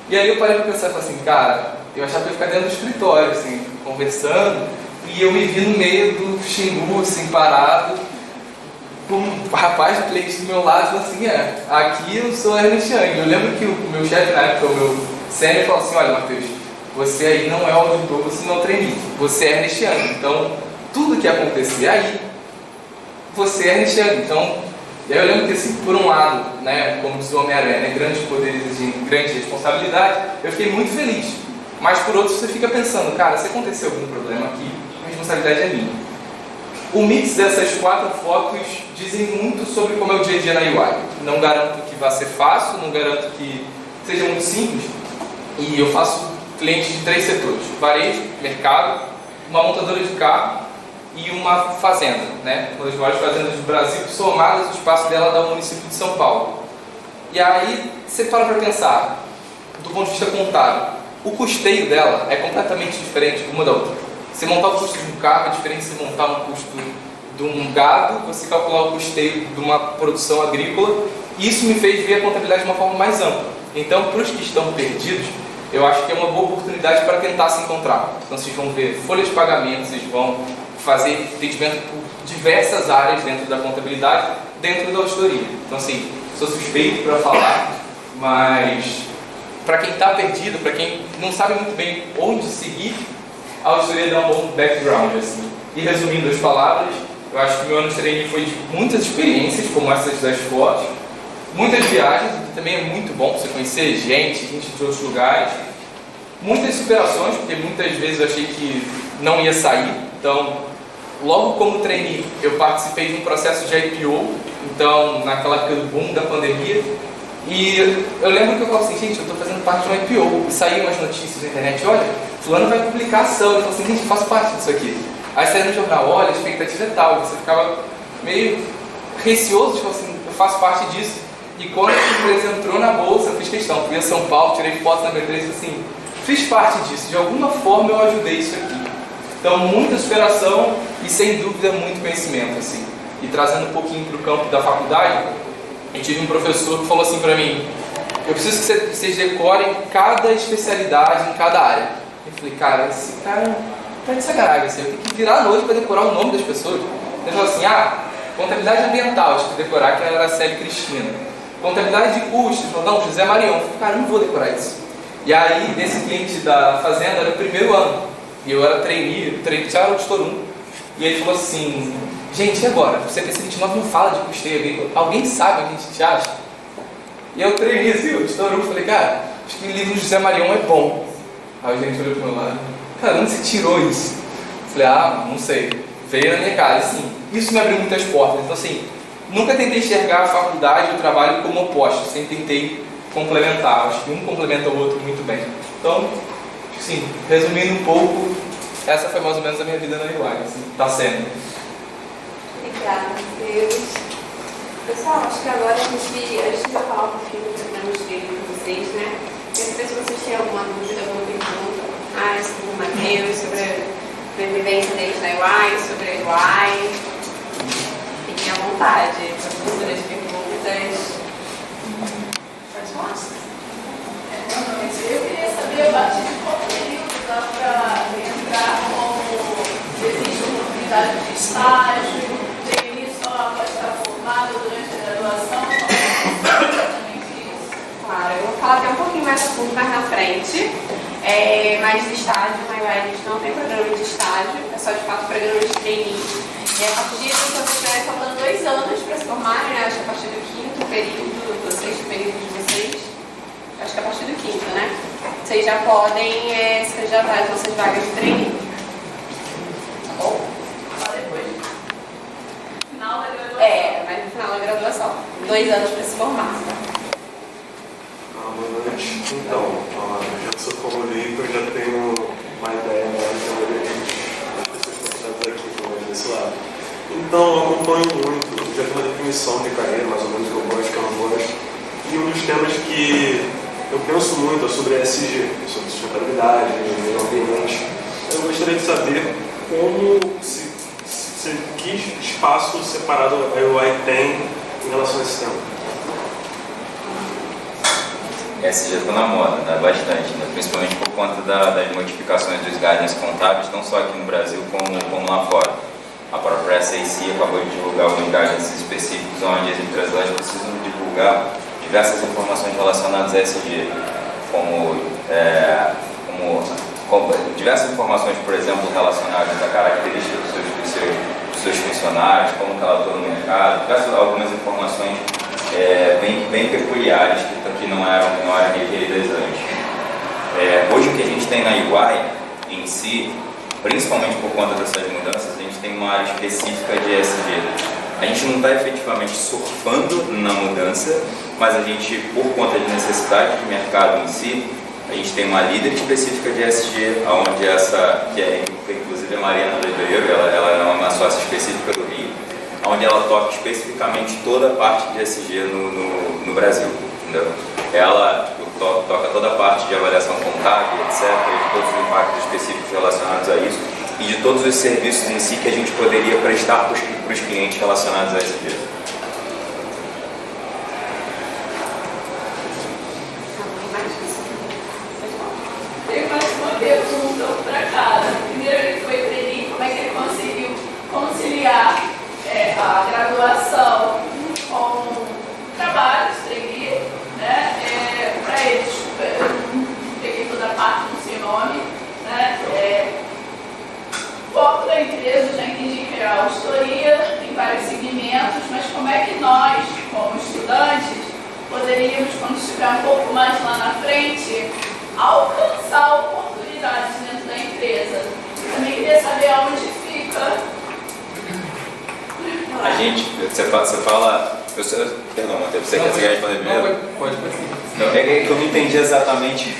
E aí eu parei para pensar e falei assim, cara, eu achava que eu ia ficar dentro do escritório, assim, conversando, e eu me vi no meio do Xingu, assim, parado, com um rapaz do cliente do meu lado, falou assim, aqui eu sou Ernest Young. Eu lembro que o meu chefe na época, o meu sênior, falou assim, olha, Matheus, você aí não é o auditor, você não é o trainee, você é Ernest Young. Então, tudo que acontecer aí, você é Ernest Young. Então, eu lembro que assim, por um lado, né, como diz o Homem-Aranha, né, grandes poderes exigem grande responsabilidade, eu fiquei muito feliz. Mas por outro, você fica pensando, cara, se acontecer algum problema aqui, a responsabilidade é minha. O mix dessas 4 fotos dizem muito sobre como é o dia a dia na UI. Não garanto que vá ser fácil, não garanto que seja muito simples. E eu faço clientes de 3 setores: varejo, mercado, uma montadora de carro e uma fazenda, né? Uma das maiores fazendas do Brasil, somadas o espaço dela dá ao município de São Paulo. E aí você para pensar, do ponto de vista contábil, o custeio dela é completamente diferente uma da outra. Você montar o custo de um carro é diferente de você montar um custo de um gado, você calcular o custeio de uma produção agrícola, e isso me fez ver a contabilidade de uma forma mais ampla. Então, para os que estão perdidos, eu acho que é uma boa oportunidade para tentar se encontrar. Então, vocês vão ver folha de pagamento, vocês vão fazer atendimento por diversas áreas dentro da contabilidade, dentro da auditoria. Então, assim, sou suspeito para falar, mas para quem está perdido, para quem não sabe muito bem onde seguir, a auditoria dá um bom background, assim. E resumindo as palavras, eu acho que meu ano de trainee foi de muitas experiências, como essas das fotos, muitas viagens, que também é muito bom você conhecer gente de outros lugares, muitas superações, porque muitas vezes eu achei que não ia sair. Então, logo como trainee, eu participei de um processo de IPO, então, naquela época do boom da pandemia, e eu lembro que eu falei assim, gente, eu estou fazendo parte de um IPO, e saíram umas notícias na internet, olha, fulano vai publicar ação, eu falei assim, gente, eu faço parte disso aqui. Aí saiu no jornal, olha, a expectativa é tal, você ficava meio receoso, tipo assim, eu faço parte disso. E quando a empresa entrou na bolsa, eu fiz questão, fui a São Paulo, tirei foto na B3 e assim, fiz parte disso, de alguma forma eu ajudei isso aqui. Então, muita superação e sem dúvida muito conhecimento, assim. E trazendo um pouquinho para o campo da faculdade, eu tive um professor que falou assim para mim, eu preciso que vocês decorem cada especialidade em cada área. Eu falei, cara, esse cara tá de sacanagem, assim, eu tenho que virar a noite para decorar o nome das pessoas. Ele falou assim, contabilidade ambiental, eu tive que decorar, que era a Célia Cristina. Contabilidade de custos, falou, não, José Marião. Eu falei, cara, eu não vou decorar isso. E aí, nesse cliente da fazenda, era o primeiro ano, e eu era trainee, já era auditor 1. E ele falou assim, gente, e agora? O CPC 29 não fala de custeio agrícola, alguém sabe onde a gente te acha? E eu trainee assim, auditor 1, falei, cara, acho que o livro do José Marião é bom. Aí a gente olhou pro meu lado, cara, onde você tirou isso? Eu falei, não sei, veio na minha cara. Assim, isso me abriu muitas portas. Então, assim, nunca tentei enxergar a faculdade e o trabalho como opostos, sempre tentei complementar. Acho que um complementa o outro muito bem. Então, assim, resumindo um pouco, essa foi mais ou menos a minha vida na UI, assim, tá sendo. Obrigada, Deus. Pessoal, acho que agora a gente vai falar um pouquinho do programa de treino com vocês, né? Eu não sei se vocês têm alguma dúvida, alguma pergunta sobre o Matheus, sobre a vivência deles na UI, sobre a UI. Fiquem à vontade para futuras perguntas. Pode falar. Eu queria saber a partir de qual período dá para entrar, como existe oportunidade de estágio, trainee só pode estar formado durante a graduação, como é exatamente isso? Claro, eu vou falar até um pouquinho mais a fundo mais na frente. Mas de estágio, na UI, a gente não tem programa de estágio, é só de fato programa de trainee. E a partir de quando vocês estiverem faltando 2 anos para se formarem, né? Acho que a partir do 5º período, do 6º período de vocês, acho que a partir do 5º, né? Vocês já podem se candidatar às nossas vagas de trainee. Tá bom? Só depois. Final da graduação. Mas no final da graduação. 2 anos para se formar. Boa noite. Então, já que sou como leigo, eu já tenho uma ideia mais da maioria das pessoas que estão aqui, pelo menos desse lado. Então, eu acompanho muito, já tenho uma definição de carreira, mais ou menos, que eu gosto, que eu não gosto. E um dos temas que eu penso muito é sobre ESG, sobre sustentabilidade, meio ambiente. Eu gostaria de saber que espaço separado a UI tem em relação a esse tema. ESG está na moda, né? Bastante, né? Principalmente por conta das modificações dos guidelines contábeis, não só aqui no Brasil como lá fora. A própria SEC acabou de divulgar alguns guidelines específicos onde as empresas precisam divulgar diversas informações relacionadas a ESG, como diversas informações, por exemplo, relacionadas à característica dos seus funcionários, como que ela atua no mercado, algumas informações bem peculiares que não eram requeridas antes. Hoje o que a gente tem na UI em si, principalmente por conta dessas mudanças, a gente tem uma área específica de ESG. A gente não está efetivamente surfando na mudança, mas a gente, por conta de necessidade de mercado em si, a gente tem uma líder específica de ESG, onde que é inclusive a Mariana Ribeiro, ela é uma sócia específica do Rio, onde ela toca especificamente toda a parte de ESG no Brasil, entendeu? Ela toca toda a parte de avaliação contábil, etc., de todos os impactos específicos relacionados a isso e de todos os serviços em si que a gente poderia prestar para os clientes relacionados a ESG. Tem mais uma pergunta para cada. Primeiro, ele foi trainee, como é que ele conseguiu conciliar a graduação com trabalhos, trainee, né? Para eles, eu peguei toda a parte do seu nome, né? Foco da empresa, já entendi que é a auditoria, tem vários segmentos, mas como é que nós, como estudantes, poderíamos, quando estiver um pouco mais lá na frente, alcançar oportunidades dentro da empresa? Eu também queria saber onde fica. A gente, você fala, perdão, Matheus, você quer responder primeiro? Não, pode sim. Não, é que eu não entendi exatamente, o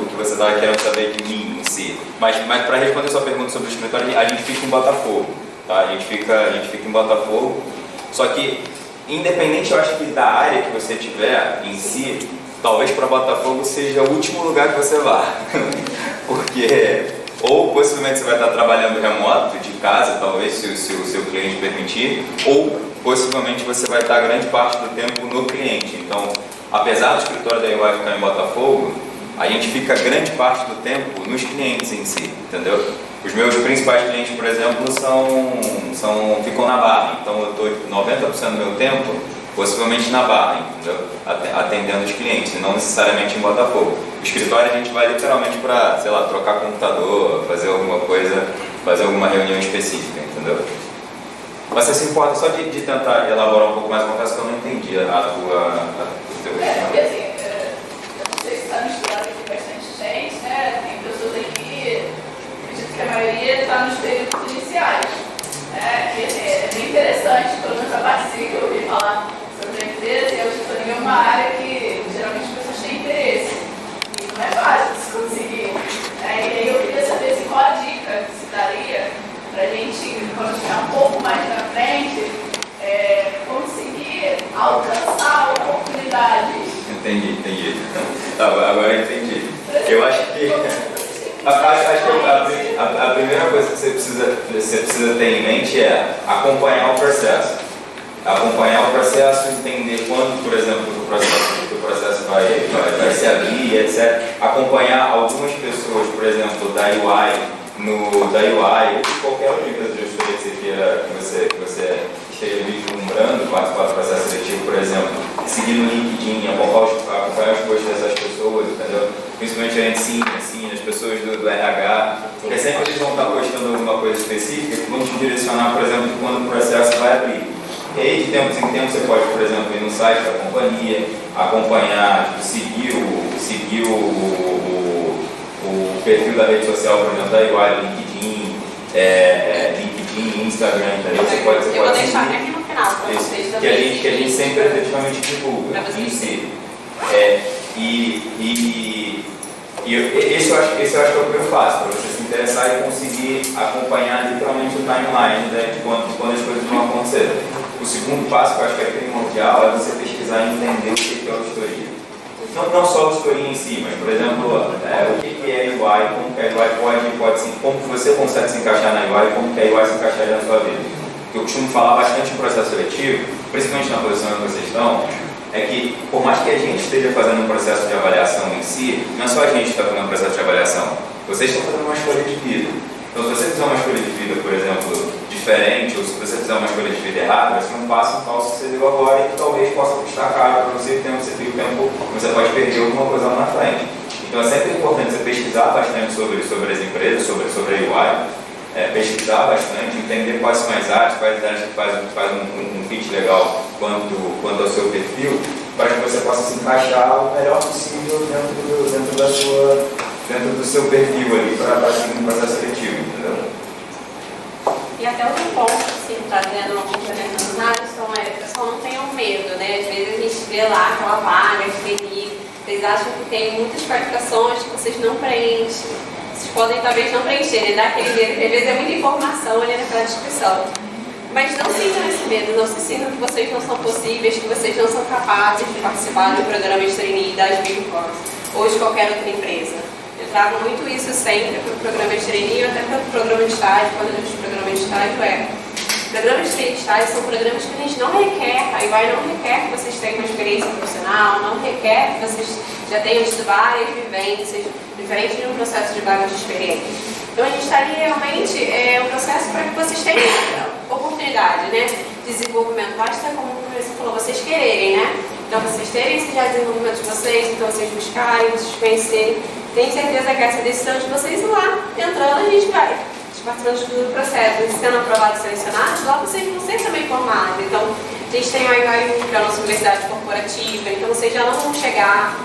que você estava querendo saber de mim em si. Mas para responder sua pergunta sobre o escritório, a gente fica em Botafogo, tá? A gente fica em Botafogo, só que independente, eu acho que da área que você tiver em si, talvez para Botafogo seja o último lugar que você vá, porque ou possivelmente você vai estar trabalhando remoto, de casa, talvez, se o seu cliente permitir, ou possivelmente você vai estar grande parte do tempo no cliente. Então, apesar do escritório da UI ficar em Botafogo, a gente fica grande parte do tempo nos clientes em si, entendeu? Os meus principais clientes, por exemplo, ficam na Barra, então eu estou 90% do meu tempo possivelmente na Barra, entendeu? Atendendo os clientes, e não necessariamente em Botafogo. O escritório a gente vai literalmente para, sei lá, trocar computador, fazer alguma coisa, fazer alguma reunião específica, entendeu? Mas você se importa só de tentar elaborar um pouco mais, confesso que eu não entendi o teu Porque assim, eu não sei se está misturado aqui bastante gente, né? Tem pessoas aqui, acredito que a maioria está nos períodos iniciais. É bem interessante, pelo menos a parte que eu ouvi falar sobre a empresa, e a auditoria é uma área que geralmente as pessoas têm interesse. E não é fácil de se conseguir. E aí eu queria saber assim, qual a dica que se daria para a gente, quando estiver um pouco mais na frente, conseguir alcançar oportunidades. Entendi. Agora eu entendi. Eu acho que a primeira coisa que você precisa ter em mente é acompanhar o processo. Acompanhar o processo, entender quando, por exemplo, o processo vai se abrir, etc. Acompanhar algumas pessoas, por exemplo, da UI, ou de qualquer outra empresa de auditoria que você esteja vislumbrando, participar do processo seletivo, por exemplo, seguir no LinkedIn, acompanhar os posts dessas pessoas, entendeu? principalmente a ensino, assim, as pessoas do RH, porque sempre eles vão estar postando alguma coisa específica que vão te direcionar, por exemplo, de quando o processo vai abrir. E aí, de tempos em tempos, você pode, por exemplo, ir no site da companhia, acompanhar, seguir o perfil da rede social, por exemplo, da UI, LinkedIn, Instagram, entendeu? Você pode Eu vou deixar aqui no final para vocês também. Que a gente sempre efetivamente divulga em si. Esse eu acho que é o primeiro passo, para você se interessar e conseguir acompanhar literalmente o timeline, né, de quando as coisas vão acontecer. O segundo passo, que eu acho que é primordial, é você pesquisar e entender o que é auditoria. Não só a auditoria em si, mas, por exemplo, o que é UI, como que a UI pode se, como que você consegue se encaixar na UI, como que a UI se encaixaria na sua vida. Eu costumo falar bastante em processo seletivo, principalmente na posição que vocês estão, é que, por mais que a gente esteja fazendo um processo de avaliação em si, não é só a gente que está fazendo um processo de avaliação, vocês estão fazendo uma escolha de vida. Então, se você fizer uma escolha de vida, por exemplo, diferente, ou se você fizer uma escolha de vida errada, vai ser um passo falso que você deu agora e que talvez possa custar caro para você, você fica o tempo, você pode perder alguma coisa lá na frente. Então, é sempre importante você pesquisar bastante sobre as empresas, sobre a UI, pesquisar bastante, entender quais são as áreas que faz um fit legal quanto ao seu perfil, para que você possa se encaixar o melhor possível dentro do seu perfil ali para seguir um processo seletivo, entendeu? E até outro ponto, assim, está tendo uma complementando nada, pessoal, não tenham medo, né? Às vezes a gente vê lá aquela vaga de TI, vocês acham que tem muitas qualificações que vocês não preenchem. Vocês podem talvez não preencher, né? Dar aquele medo, porque às vezes é muita informação ali naquela descrição. Mas não sintam esse medo, não se sintam que vocês não são possíveis, que vocês não são capazes de participar do programa de trainee das Big Four ou de qualquer outra empresa. Eu trago muito isso sempre para o programa de trainee ou até para o programa de estágio, quando eu digo programa de estágio programas de estágio são programas que a gente não requer, a UI não requer que vocês tenham uma experiência profissional, não requer que vocês já tenham tido várias vivências, diferente de um processo de vaga de experiência. Então a gente está ali realmente um processo para que vocês tenham oportunidade, né? Desenvolvimento, basta, como você falou, vocês quererem, né? Então vocês terem esse já desenvolvimento de vocês, então vocês buscarem, vocês conhecerem. Tenho certeza que essa decisão de vocês ir lá, entrando, a gente vai participando do processo, sendo aprovados e selecionados, lá vocês vão ser também formados. Então, a gente tem a UI, que é a nossa universidade corporativa, então vocês já não vão chegar,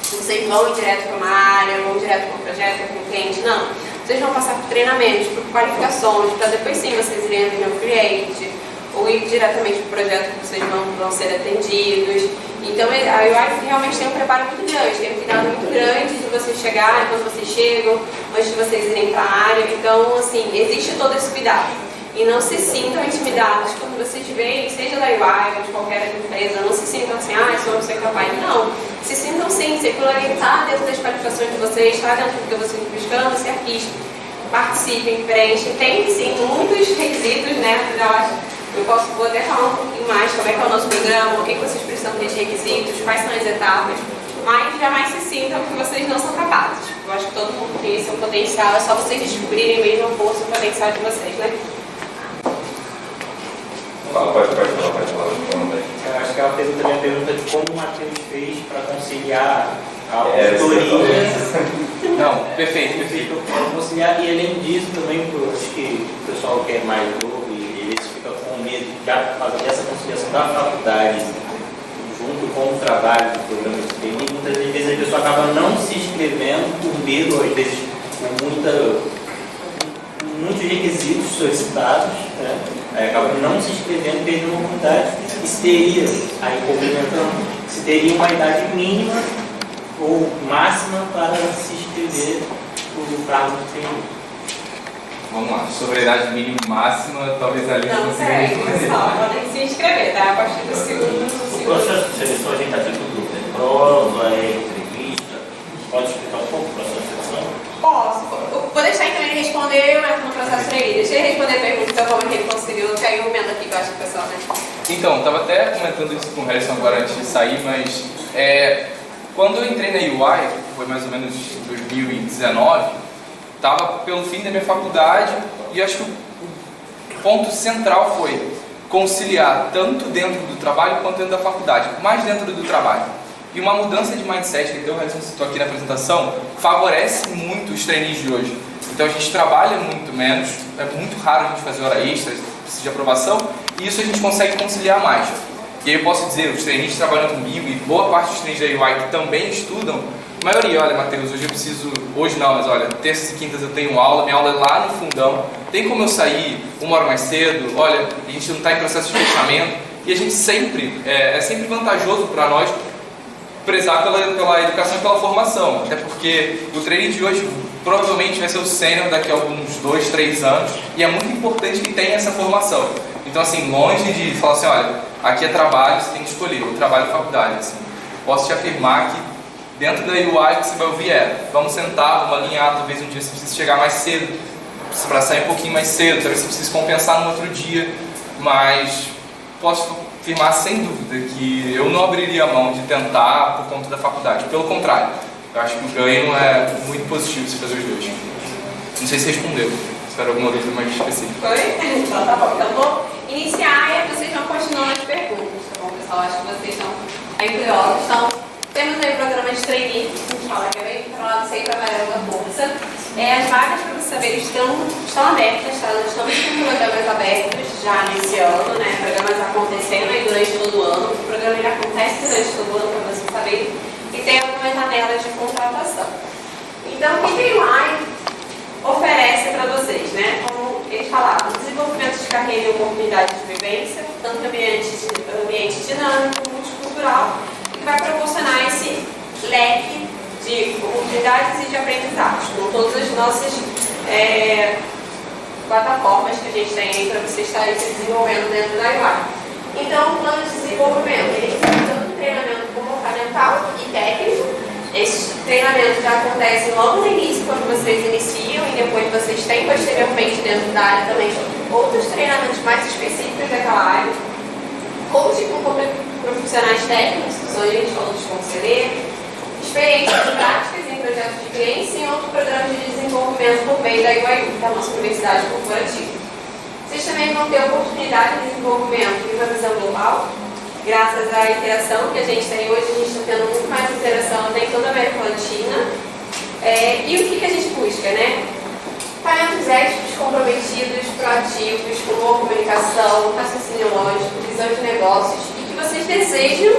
vocês vão ir direto para uma área, vão direto para um projeto, para um cliente, não. Vocês vão passar por treinamentos, por qualificações, para depois sim vocês irem vir no cliente, ou ir diretamente para o projeto que vocês vão ser atendidos. Então, a UI realmente tem um preparo muito grande, tem um cuidado muito grande de vocês chegarem, quando vocês chegam, antes de vocês irem para a área. Então, assim, existe todo esse cuidado. E não se sintam intimidados quando vocês veem, seja da UI ou de qualquer empresa, não se sintam assim, eu não sei capaz. Não, se sintam sim, se está dentro das qualificações de vocês, está dentro do que vocês estão buscando, se artistem, participem, preenchem. Tem sim muitos requisitos, né? Vou até falar um pouquinho mais como é que é o nosso programa, o que vocês precisam ter de requisitos, quais são as etapas, mas jamais se sintam que vocês não são capazes. Eu acho que todo mundo tem seu potencial, é só vocês descobrirem mesmo a força e o potencial de vocês, né? Pode falar. Eu acho que ela fez também a pergunta de como o Matheus fez para conciliar a auditoria. Não, perfeito. Para conciliar, e além disso também, acho que o pessoal que é mais novo e eles ficam com medo de fazer essa conciliação da faculdade junto com o trabalho do programa de trainee. Muitas vezes a pessoa acaba não se inscrevendo por medo, às vezes por muitos requisitos solicitados, né? Acaba não se inscrevendo, perdendo uma oportunidade. E se teria, aí complementando, se teria uma idade mínima ou máxima para se inscrever no cargo de trainee. Vamos lá, sobre a idade mínima e máxima, talvez ali não sei, pessoal, podem se inscrever, tá? A partir do segundo. O processo de seleção a gente está tendo dúvida, prova, entrevista. Pode explicar um pouco o processo de seleção? Posso. Vou deixar então ele responder, eu entro no processo para ele. Deixa ele responder a pergunta, então como ele conseguiu, que aí eu emendo aqui que eu acho que o pessoal, né? Então, estava até comentando isso com o Harrison agora antes de sair, mas quando eu entrei na UI, foi mais ou menos em 2019, estava pelo fim da minha faculdade e acho que o ponto central foi conciliar tanto dentro do trabalho quanto dentro da faculdade, mais dentro do trabalho. E uma mudança de mindset, que o Harrison citou aqui na apresentação, favorece muito os trainees de hoje. Então a gente trabalha muito menos, é muito raro a gente fazer hora extra, precisa de aprovação, e isso a gente consegue conciliar mais. E aí eu posso dizer, os trainees que trabalham comigo e boa parte dos trainees da UI que também estudam, a maioria, olha, Matheus, hoje eu preciso, hoje não, mas olha, terças e quintas eu tenho aula, minha aula é lá no fundão, tem como eu sair 1 hora mais cedo, olha, a gente não está em processo de fechamento, e a gente sempre, é sempre vantajoso para nós prezar pela educação e pela formação, até porque o trainee de hoje provavelmente vai ser o sênior daqui a alguns 2, 3 anos, e é muito importante que tenha essa formação. Então, assim, longe de falar assim, olha, aqui é trabalho, você tem que escolher, o trabalho é faculdade. Assim, posso te afirmar que dentro da UI que você vai ouvir vamos sentar, vamos alinhar, talvez um dia você precise chegar mais cedo, para sair um pouquinho mais cedo, talvez você precise compensar no outro dia, mas posso afirmar sem dúvida que eu não abriria a mão de tentar por conta da faculdade. Pelo contrário, eu acho que o ganho é muito positivo se fazer os dois. Não sei se respondeu. Espero alguma dúvida mais específica. Foi? Então tá bom. Então vou iniciar e vocês vão continuar as perguntas, tá bom, pessoal? Acho que vocês estão bem curiosos. Então, temos aí o programa de trainee, que a gente fala que é bem falado sempre amarelo da força. As vagas, para vocês saberem, estão abertas, tá? Nós estamos com programas abertos já nesse ano, né? Programas acontecendo aí durante todo o ano. O programa ele acontece durante todo o ano, para vocês saberem. E tem algumas janelas de contratação. Então, o que a UI oferece para vocês, né? Como eles falaram, desenvolvimento de carreira e oportunidade de vivência, tanto ambiente dinâmico, multicultural, que vai proporcionar esse leque de oportunidades e de aprendizados, com todas as nossas plataformas que a gente tem aí para vocês estarem se desenvolvendo dentro da UI. Então, o plano de desenvolvimento, ele tem tanto treinamento comportamental e técnico. Esses treinamentos já acontecem logo no início, quando vocês iniciam, e depois vocês têm posteriormente dentro da área também outros treinamentos mais específicos daquela área. Coaching com profissionais técnicos, que são eles, outros conselheiros, experiências práticas em projetos de clientes e outros programas de desenvolvimento por meio da UIU, que é a nossa universidade corporativa. Vocês também vão ter oportunidade de desenvolvimento e uma visão global. Graças à interação que a gente tem hoje, a gente está tendo muito mais interação em toda a América Latina. E o que a gente busca, né? Talentos éticos, comprometidos, proativos, com boa comunicação, raciocínio lógico, visão de negócios, e que vocês desejam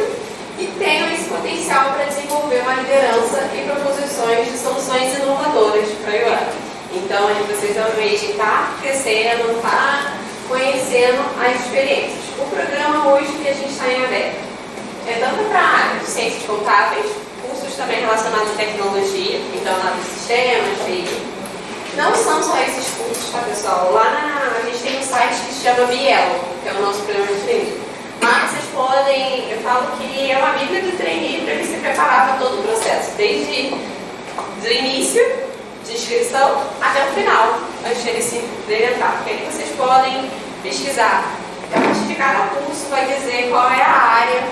e tenham esse potencial para desenvolver uma liderança e proposições de soluções inovadoras para a UI. Então, vocês realmente estão crescendo, estão conhecendo as experiências. O programa hoje que a gente está em aberto é tanto para a área de ciências contábeis, cursos também relacionados à tecnologia, então lá dos sistemas, TI. Não são só esses cursos, tá, pessoal? Lá a gente tem um site que se chama Bielo, que é o nosso programa de trainee. Mas vocês podem, eu falo que é uma bíblia do trainee para ele se preparar para todo o processo, desde o início de inscrição até o final, antes dele entrar. Porque aí vocês podem pesquisar. A partir de cada curso vai dizer qual é a área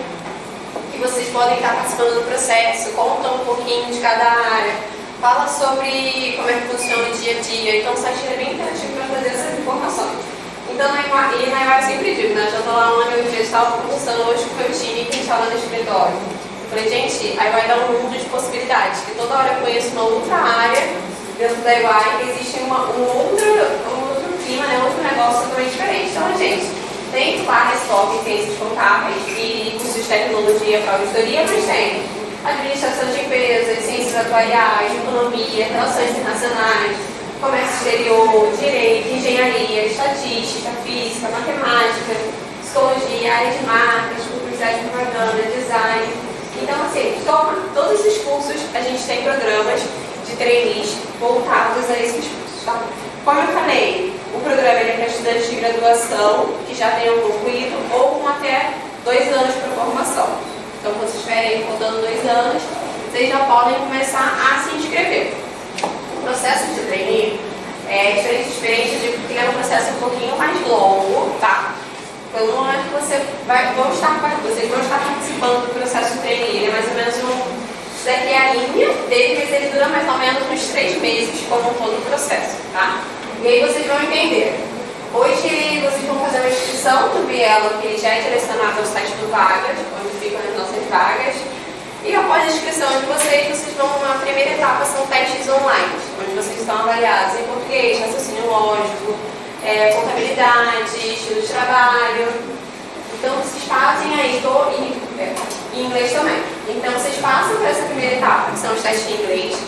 que vocês podem estar participando do processo, conta um pouquinho de cada área, fala sobre como é que funciona o dia a dia. Então o site é bem interativo para trazer essas informações. Então na UI eu sempre digo, né? Eu já estou lá um ano e eu estava conversando hoje com o meu time que estava no escritório. Eu falei, gente, a UI dá um mundo de possibilidades, que toda hora eu conheço uma outra área dentro da UI, que existe um outro clima, né? Outro negócio totalmente diferente. Então, gente, tem várias fotos em ciências contábeis e cursos de tecnologia para auditoria, mas tem administração de empresas, ciências atuariais, economia, relações internacionais, comércio exterior, direito, engenharia, estatística, física, matemática, psicologia, área de marcas, publicidade e propaganda, design. Então, assim, todos esses cursos a gente tem programas de trainees voltados a esses cursos, tá? Como eu falei, o programa é para estudantes de graduação que já tenham concluído ou com até 2 anos para formação. Então, quando vocês estiverem faltando 2 anos, vocês já podem começar a se inscrever. O processo de trainee é diferente de experiência, eu digo que é um processo um pouquinho mais longo, tá? Então, não é que vocês vão estar participando do processo de trainee, ele é mais ou menos isso daqui é a linha dele, mas ele dura mais ou menos uns 3 meses, como todo o processo, tá? E aí vocês vão entender. Hoje vocês vão fazer uma inscrição do Bielo, que ele já é direcionado ao site do Vagas, onde ficam as nossas vagas. E missão de vocês, vocês vão, a primeira etapa são testes online, onde vocês estão avaliados em português, raciocínio lógico, contabilidade, estilo de trabalho. Então vocês fazem aí, em inglês também. Então vocês passam por essa primeira etapa, que são os testes em inglês.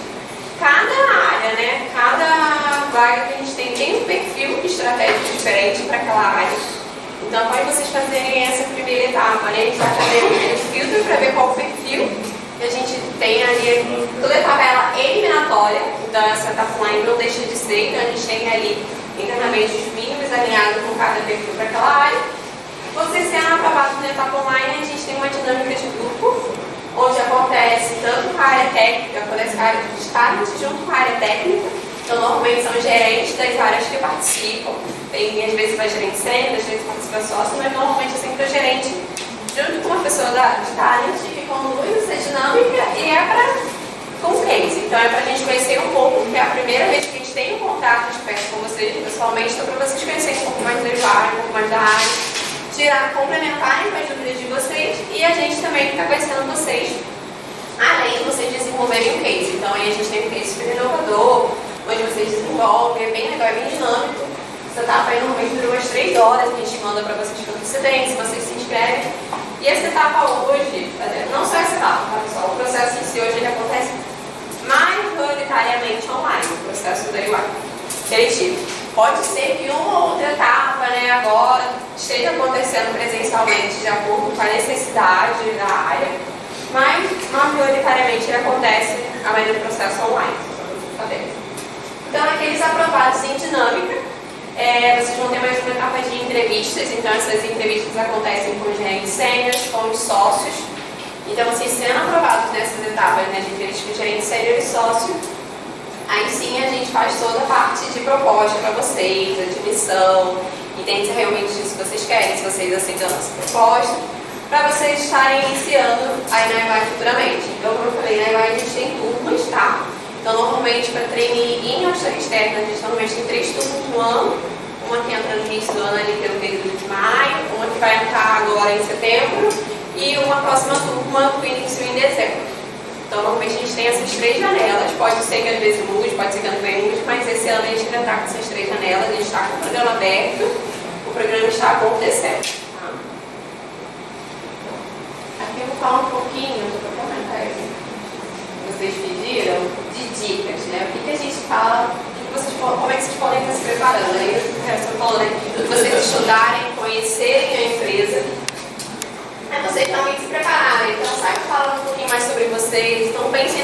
Cada área, né, cada vaga que a gente tem um perfil estratégico diferente para aquela área. Então, após vocês fazerem essa primeira etapa, né, a gente vai fazer um filtro para ver qual o perfil que a gente tem ali. Toda etapa ela é eliminatória, então essa etapa online não deixa de ser, então a gente tem ali internamente os mínimos alinhados com cada perfil para aquela área. Vocês sendo aprovados na etapa online, a gente tem uma dinâmica de grupo, onde acontece tanto com a área técnica, acontece com a área de estágio junto com a área técnica. Então, normalmente são gerentes das áreas que participam. Tem, às vezes vai gerente sênior, às vezes participa sócio, mas normalmente é sempre o gerente junto com uma pessoa da área que conduz essa dinâmica e é com o case. Então, é para a gente conhecer um pouco, porque é a primeira vez que a gente tem um contato de perto com vocês, pessoalmente, então para vocês conhecerem um pouco mais do usuário, um pouco mais da área, complementarem com as dúvidas de vocês e a gente também fica conhecendo vocês, além de vocês desenvolverem o case. Então, aí a gente tem um case super inovador, onde vocês desenvolvem, é bem legal, é bem dinâmico. Essa etapa aí normalmente dura umas 3 horas, a gente manda para vocês com antecedência, vocês se inscrevem. E essa etapa hoje, não só essa etapa, tá, pessoal? O processo em si hoje ele acontece majoritariamente online, o processo da UI seletivo. Pode ser que uma ou outra etapa, né, agora esteja acontecendo presencialmente de acordo com a necessidade da área, mas majoritariamente ele acontece a maioria do processo online, só para saber. Então, aqueles aprovados em dinâmica, vocês vão ter mais uma etapa de entrevistas. Então, essas entrevistas acontecem com os gerentes sêniores, com os sócios. Então, vocês sendo aprovados nessas etapas, né, de entrevista com o gerente sênior e sócio, aí sim a gente faz toda a parte de proposta para vocês, admissão, entende se realmente isso que vocês querem, se vocês aceitam a nossa proposta, para vocês estarem iniciando aí na EVAI futuramente. Então, como eu falei, na EVAI a gente tem turmas, tá? Então, normalmente, para trainee e auditoria externa, a gente normalmente tem 3 turmas no ano. Uma que entra no início do ano, ali pelo período de maio, uma que vai entrar agora em setembro, e uma próxima turma com início em dezembro. Então, normalmente, a gente tem essas 3 janelas. Pode ser que às vezes mude, pode ser que ano vem mude, mas esse ano a gente ainda está com essas 3 janelas. A gente está com o programa aberto, o programa está acontecendo. Tá? Aqui eu vou falar um pouquinho, vou comentar isso. Vocês pediram de dicas, né? O que a gente fala, como é que vocês podem estar se preparando? Aí eu estou falando, né? Vocês estudarem, conhecerem a empresa, vocês também se prepararem. Então, sai falando um pouquinho mais sobre vocês. Então, pensem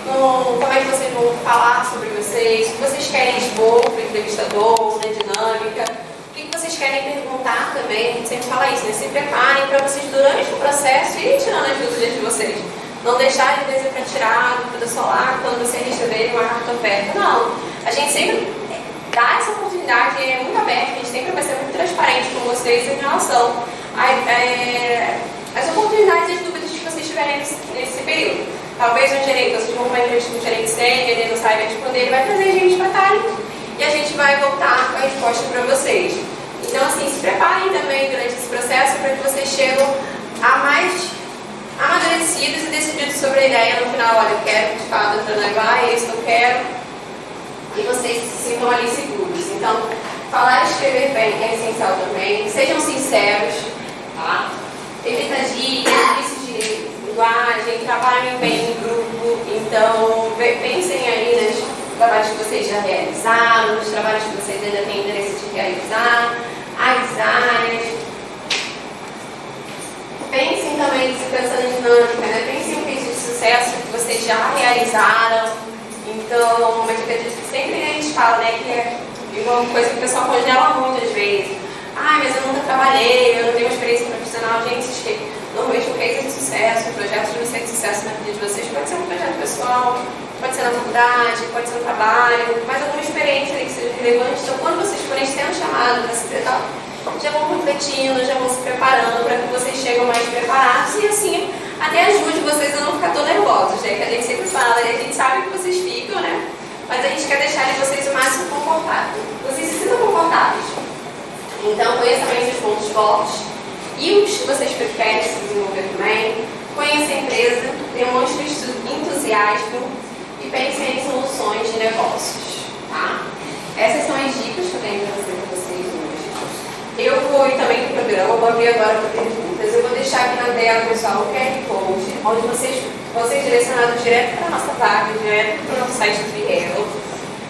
como é que vocês vão falar sobre vocês, o que vocês querem expor para o entrevistador, na dinâmica, o que vocês querem perguntar também. A gente sempre fala isso, né? Se preparem para vocês, durante o processo, irem tirando as dúvidas de vocês. Não deixar de dizer para tirar do celular quando você receber uma carta oferta. Não. A gente sempre dá essa oportunidade, é muito aberta, a gente sempre vai ser muito transparente com vocês em relação às oportunidades e as dúvidas que vocês tiverem nesse período. Talvez um gerente, vocês vão para um gerente sênior, ele não saiba responder, ele vai trazer a gente para trás e a gente vai voltar com a resposta para vocês. Então, assim, se preparem também durante esse processo para que vocês cheguem a mais amadurecidos e decididos sobre a ideia no final. Olha, eu quero de fato entrar na EVAI, é isso que eu quero, e vocês se sintam ali seguros. Então, falar e escrever bem é essencial também. Sejam sinceros, tá? Evita vícios de linguagem, trabalhem bem em grupo. Então, pensem aí nos trabalhos que vocês já realizaram, nos trabalhos que vocês ainda têm interesse de realizar, as áreas. Pensem também, pensando em dinâmica, né? Pensem em cases de sucesso que vocês já realizaram. Então, uma dica que sempre a gente fala, né, que é uma coisa que o pessoal congela muitas vezes. Ah, mas eu nunca trabalhei, eu não tenho experiência profissional. Gente, normalmente um case de sucesso, um projeto de vocês de sucesso na vida de vocês pode ser um projeto pessoal, pode ser na faculdade, pode ser no trabalho, mas alguma experiência ali que seja relevante. Então, quando vocês forem sendo chamados para se preparar, já vão refletindo, já vão se preparando para que vocês cheguem mais preparados e assim até ajude vocês a não ficar tão nervosos, né? Que a gente sempre fala, e a gente sabe que vocês ficam, né? Mas a gente quer deixar vocês o máximo confortáveis. Vocês se sintam confortáveis. Então, conheçam bem os pontos fortes e os que vocês querem se desenvolver também. Conheça a empresa, demonstre entusiasmo e pensem em soluções de negócios, tá? Essas são as dicas que eu tenho para trazer para vocês hoje. Eu vou ir também para o programa, vou abrir agora para perguntas. Eu vou deixar aqui na tela, pessoal, o QR Code, onde vocês vão ser direcionados direto para a nossa vaga, direto para o nosso site do Fiel.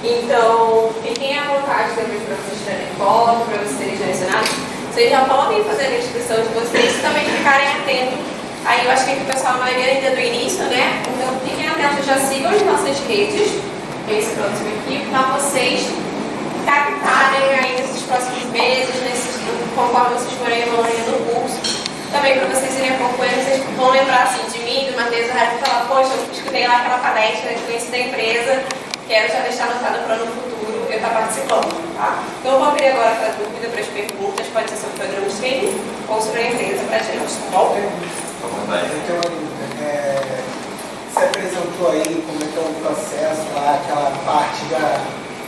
Então, fiquem à vontade também para vocês tirarem foto, para vocês serem direcionados. Vocês já podem fazer a inscrição de vocês e também ficarem atentos. Aí eu acho que o pessoal, a maioria ainda do início, né? Então, fiquem atentos, já sigam as nossas redes, esse próximo aqui, para vocês captarem aí nesses próximos meses, conforme vocês forem evoluindo no curso. Também para vocês irem acompanhando, vocês vão lembrar assim, de mim, do Matheus, e falar, poxa, eu escutei lá aquela palestra, conheci da empresa, quero já deixar anotado para no futuro eu estar participando, tá? Então eu vou abrir agora para a dúvida, para as perguntas, pode ser sobre o programa de training ou sobre a empresa para a gente, tá bom? Você apresentou aí como é que é o processo lá, aquela parte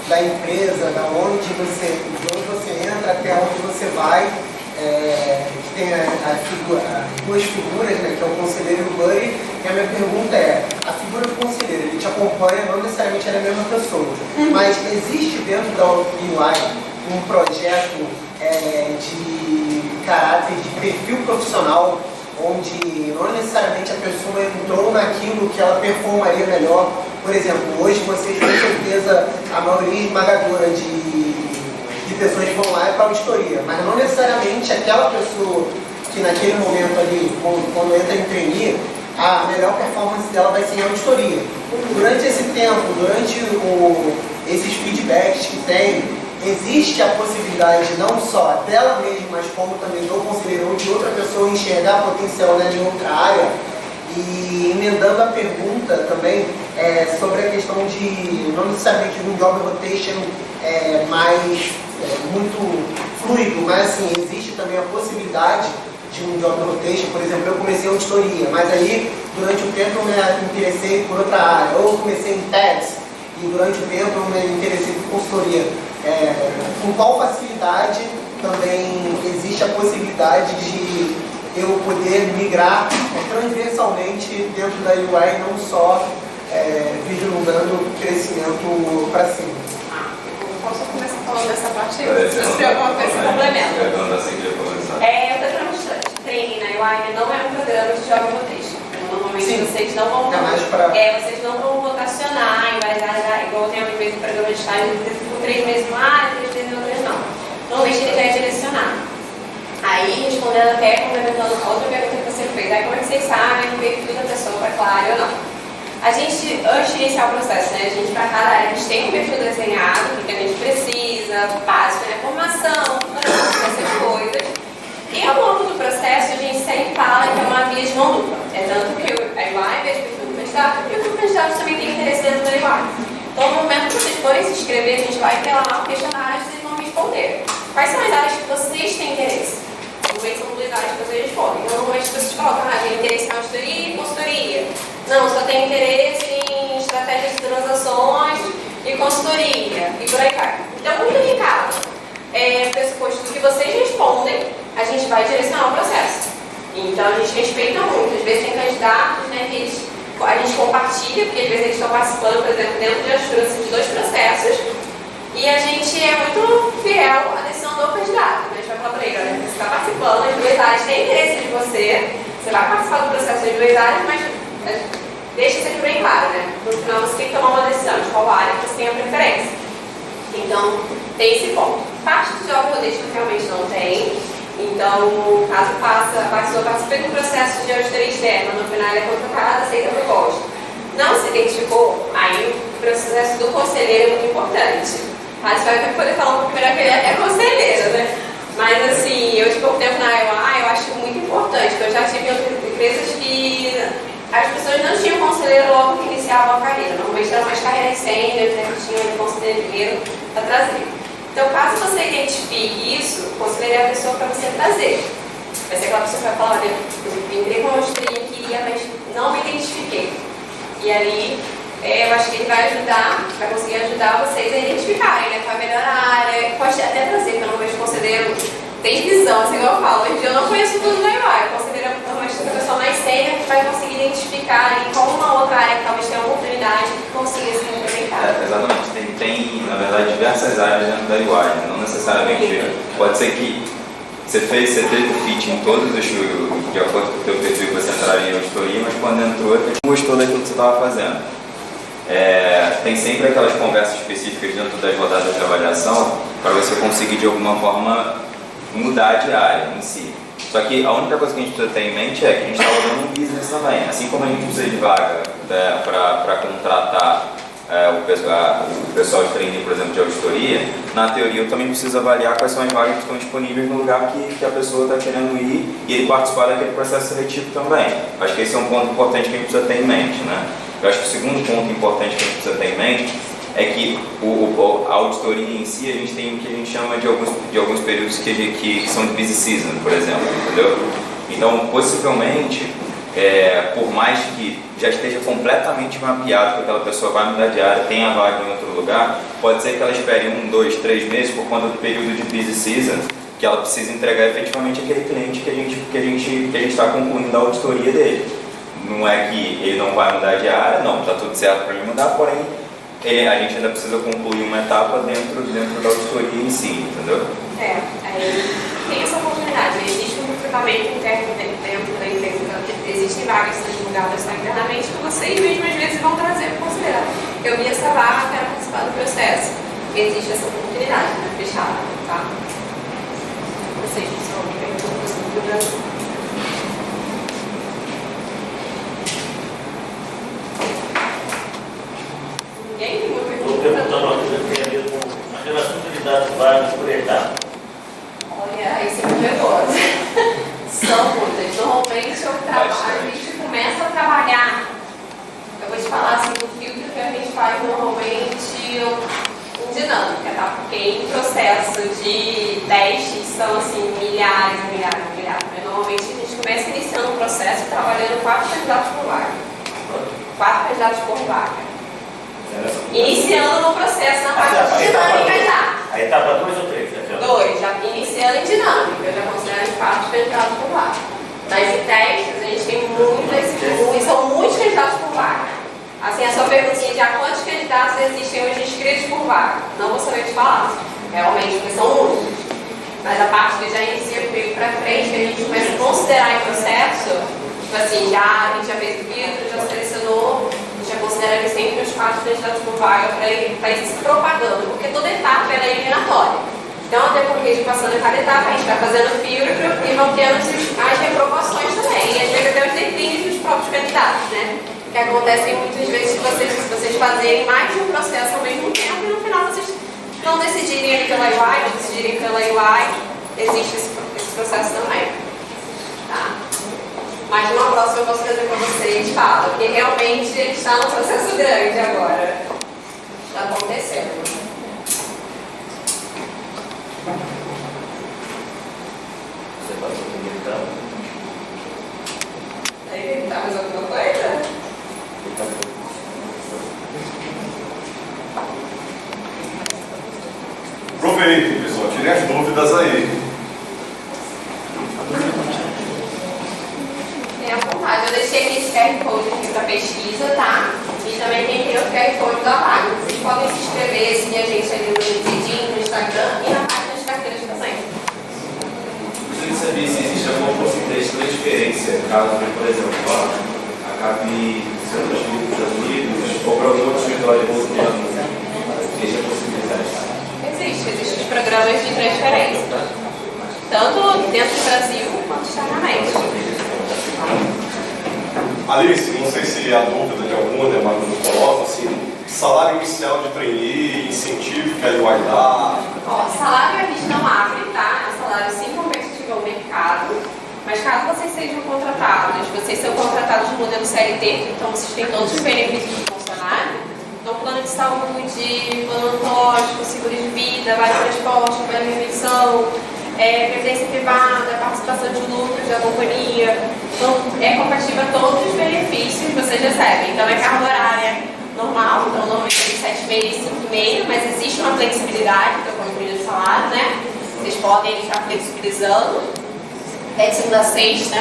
da empresa, de onde você entra até onde você vai, que tem duas figuras, né, que é o conselheiro e o buddy. E a minha pergunta é, a figura do conselheiro, ele te acompanha, não necessariamente ele é a mesma pessoa, mas existe dentro da UI um projeto de caráter, de perfil profissional, onde não necessariamente a pessoa entrou naquilo que ela performaria melhor. Por exemplo, hoje vocês com certeza, a maioria esmagadora de pessoas que vão lá é para auditoria, mas não necessariamente aquela pessoa que naquele momento ali, quando entra em trainee, a melhor performance dela vai ser em auditoria. Durante esse tempo, durante esses feedbacks que tem, existe a possibilidade não só dela mesma, mas como também do conselheiro ou de outra pessoa enxergar potencial em outra área. E emendando a pergunta também sobre a questão de, não necessariamente de um job rotation muito fluido, mas assim, existe também a possibilidade de um job rotation. Por exemplo, eu comecei auditoria, mas aí durante o tempo eu me interessei por outra área, ou eu comecei em tax e durante o tempo eu me interessei por consultoria. Com qual facilidade também existe a possibilidade de eu poder migrar transversalmente dentro da UI, não só vislumbrando crescimento para cima? Posso começar falando dessa parte aí? Se você alguma coisa, você complementa. O programa de training na UI não é um programa de job rotation. Normalmente vocês não vão vocês não vão rotacionar em várias áreas, igual tem uma vez no programa de estágio, por 3 meses numa área, 3 meses em outras não. Normalmente ele já é direcionado. Aí, respondendo até, complementando outra pergunta que você fez, aí como é que vocês sabem o perfil da pessoa para aquela área ou não? A gente, antes de iniciar o processo, né, a gente, para cada área, a gente tem um perfil desenhado, o que a gente precisa, básico, né, formação, essas coisas. E ao longo do processo, a gente sempre fala que é uma via de mão dupla. É tanto que a UI vê o perfil do candidato e o candidato também tem interesse dentro da UI. Então, no momento que vocês forem se inscrever, a gente vai ter lá o questionário e vocês vão responder. Quais são as áreas que vocês têm interesse? Normalmente são 2 áreas que vocês respondem. Então, normalmente vocês colocam, tem interesse em auditoria e consultoria. Não, só tem interesse em estratégias de transações e consultoria. E por aí vai. Então, muito indicado. Pressuposto do que vocês respondem, a gente vai direcionar o processo. Então, a gente respeita muito. Às vezes tem candidatos, né, que a gente compartilha, porque às vezes eles estão participando, por exemplo, dentro de assurance de 2 processos, e a gente é muito fiel à decisão do candidato. A gente vai falar para ele, olha, você está participando, as 2 áreas têm interesse de você vai participar do processo das 2 áreas, mas deixa sempre bem claro, né? No final você tem que tomar uma decisão de qual área você tem a preferência. Então, tem esse ponto. Parte do job rotation realmente não tem. Então, caso a pessoa participe do processo de auditoria externa, no final ele é contratada, aceita a proposta. Não se identificou, aí o processo do conselheiro é muito importante. A gente vai poder falar um pouco melhor que ele é conselheiro, né? Mas assim, eu de pouco tempo na UI, eu acho muito importante, porque eu já tive outras empresas que as pessoas não tinham conselheiro logo que iniciavam a carreira. Normalmente eram mais carreiras sênior, né, que tinham um conselheiro para trazer. Então, caso você identifique isso, o conselheiro é a pessoa para você trazer. Vai ser aquela pessoa que vai falar, olha, eu entrei com a auditoria, queria, mas não me identifiquei. E ali, eu acho que ele vai conseguir ajudar vocês a identificarem, né, qual é a melhor área. Pode até trazer, porque eu não vejo conselheiro, tem visão, assim como eu falo. Hoje eu não conheço tudo da UI. O conselheiro é normalmente a pessoa mais séria que vai conseguir identificar ali qual uma outra área que talvez tenha tem, na verdade, diversas áreas dentro da UI, né? Não necessariamente, pode ser que você teve fit em todos os, de acordo com o teu perfil que você entraria em auditoria, mas quando entrou, você não gostou daquilo que você estava fazendo. Tem sempre aquelas conversas específicas dentro das rodadas de avaliação para você conseguir, de alguma forma, mudar de área em si. Só que a única coisa que a gente precisa ter em mente é que a gente está rodando um business também. Assim como a gente precisa de vaga para contratar o pessoal de trainee, por exemplo, de auditoria, na teoria eu também preciso avaliar quais são as vagas que estão disponíveis no lugar que a pessoa está querendo ir e ele participar daquele processo seletivo também. Acho que esse é um ponto importante que a gente precisa ter em mente, né? Eu acho que o segundo ponto importante que a gente precisa ter em mente é que a auditoria em si, a gente tem o que a gente chama de alguns períodos que são de busy season, por exemplo, entendeu? Então, possivelmente, por mais que já esteja completamente mapeado que aquela pessoa vai mudar de área, tenha vaga em outro lugar, pode ser que ela espere 1, 2, 3 meses por conta do período de busy season, que ela precisa entregar efetivamente aquele cliente que a gente está concluindo a auditoria dele. Não é que ele não vai mudar de área, não, está tudo certo para ele mudar, porém a gente ainda precisa concluir uma etapa dentro da auditoria em si, entendeu? Aí tem essa oportunidade, existe um recrutamento interno dentro da empresa, existem vagas sendo divulgadas internamente que vocês mesmos às vezes vão trazer para considerar. Eu vi essa vaga, quero participar do processo. Existe essa oportunidade, né? Fechada, tá? Vocês, pessoal, me perguntam sobre o Brasil. Estou perguntando uma coisa que tem a ver com a relação de dados vários por etapa. Olha, aí você me pegou. São muitas. Normalmente a gente começa a trabalhar. Eu vou te falar assim, do filtro que a gente faz normalmente um dinâmica, tá? Porque em processo de testes são assim milhares. Mas normalmente a gente começa iniciando um processo trabalhando 4 candidatos por vaga. 4 candidatos por vaga. Iniciando no processo na parte dinâmica já. A etapa 2 ou 3? 2, já iniciando em dinâmica, eu já considero as partes candidatos por vaga. Nas de testes, a gente tem são muitos candidatos por vaga. Assim, a sua perguntinha de quantos candidatos existem hoje inscritos por vaga? Não vou saber te falar, realmente, porque são muitos. Mas a parte que já inicia comigo para frente, que a gente começa a considerar em processo, tipo assim, a gente já fez o filtro, já selecionou, já considera sempre os 4 candidatos por vaga para ir se propagando, porque toda etapa ela é eliminatória. Então, até porque a gente passando cada etapa, a gente vai fazendo filtro e vão tendo as reprovações também. E às vezes até os declínios dos próprios candidatos, né? Que acontecem muitas vezes se vocês fazerem mais de um processo ao mesmo tempo e no final vocês não decidirem ali pela UI, não decidirem pela UI, existe esse processo também. Tá? Mas numa próxima eu posso trazer para vocês, fala, porque realmente a gente está num processo grande agora. Está acontecendo. Você passou por então? Aí, tá mais alguma coisa? Aproveitem, pessoal, tirem as dúvidas aí. Tem à vontade. Eu deixei aqui esse QR Code aqui para pesquisa, tá? E também tem o QR Code da vaga. Vocês podem se inscrever, seguir a gente ali no LinkedIn, no Instagram e na página de carteiras também. Gostaria de saber se existe alguma possibilidade de transferência, caso, por exemplo, acabe sendo transferido para os Estados Unidos ou para algum outro escritório de voluntário. Existe a possibilidade. Existem os programas de transferência. Tanto dentro do Brasil quanto externamente. Alice, não sei se a dúvida de alguma, né, mas nos coloca assim, salário inicial de trainee, incentivo que a UI dá. Ó, salário a gente não abre, tá? É salário sim competitivo ao mercado. Mas caso vocês sejam contratados, vocês são contratados no modelo CLT, então vocês têm todos os benefícios do funcionário. Então, plano de saúde, plano odontológico, seguro de vida, vale transporte, vale refeição, previdência privada, participação de lucros da companhia. Então, é compatível a todos os benefícios que vocês recebem. Então, é carga horária normal, então normalmente é de 7,5 e 5,5, mas existe uma flexibilidade, então, como incluído no salário, né? Vocês podem estar flexibilizando, de segunda a sexta.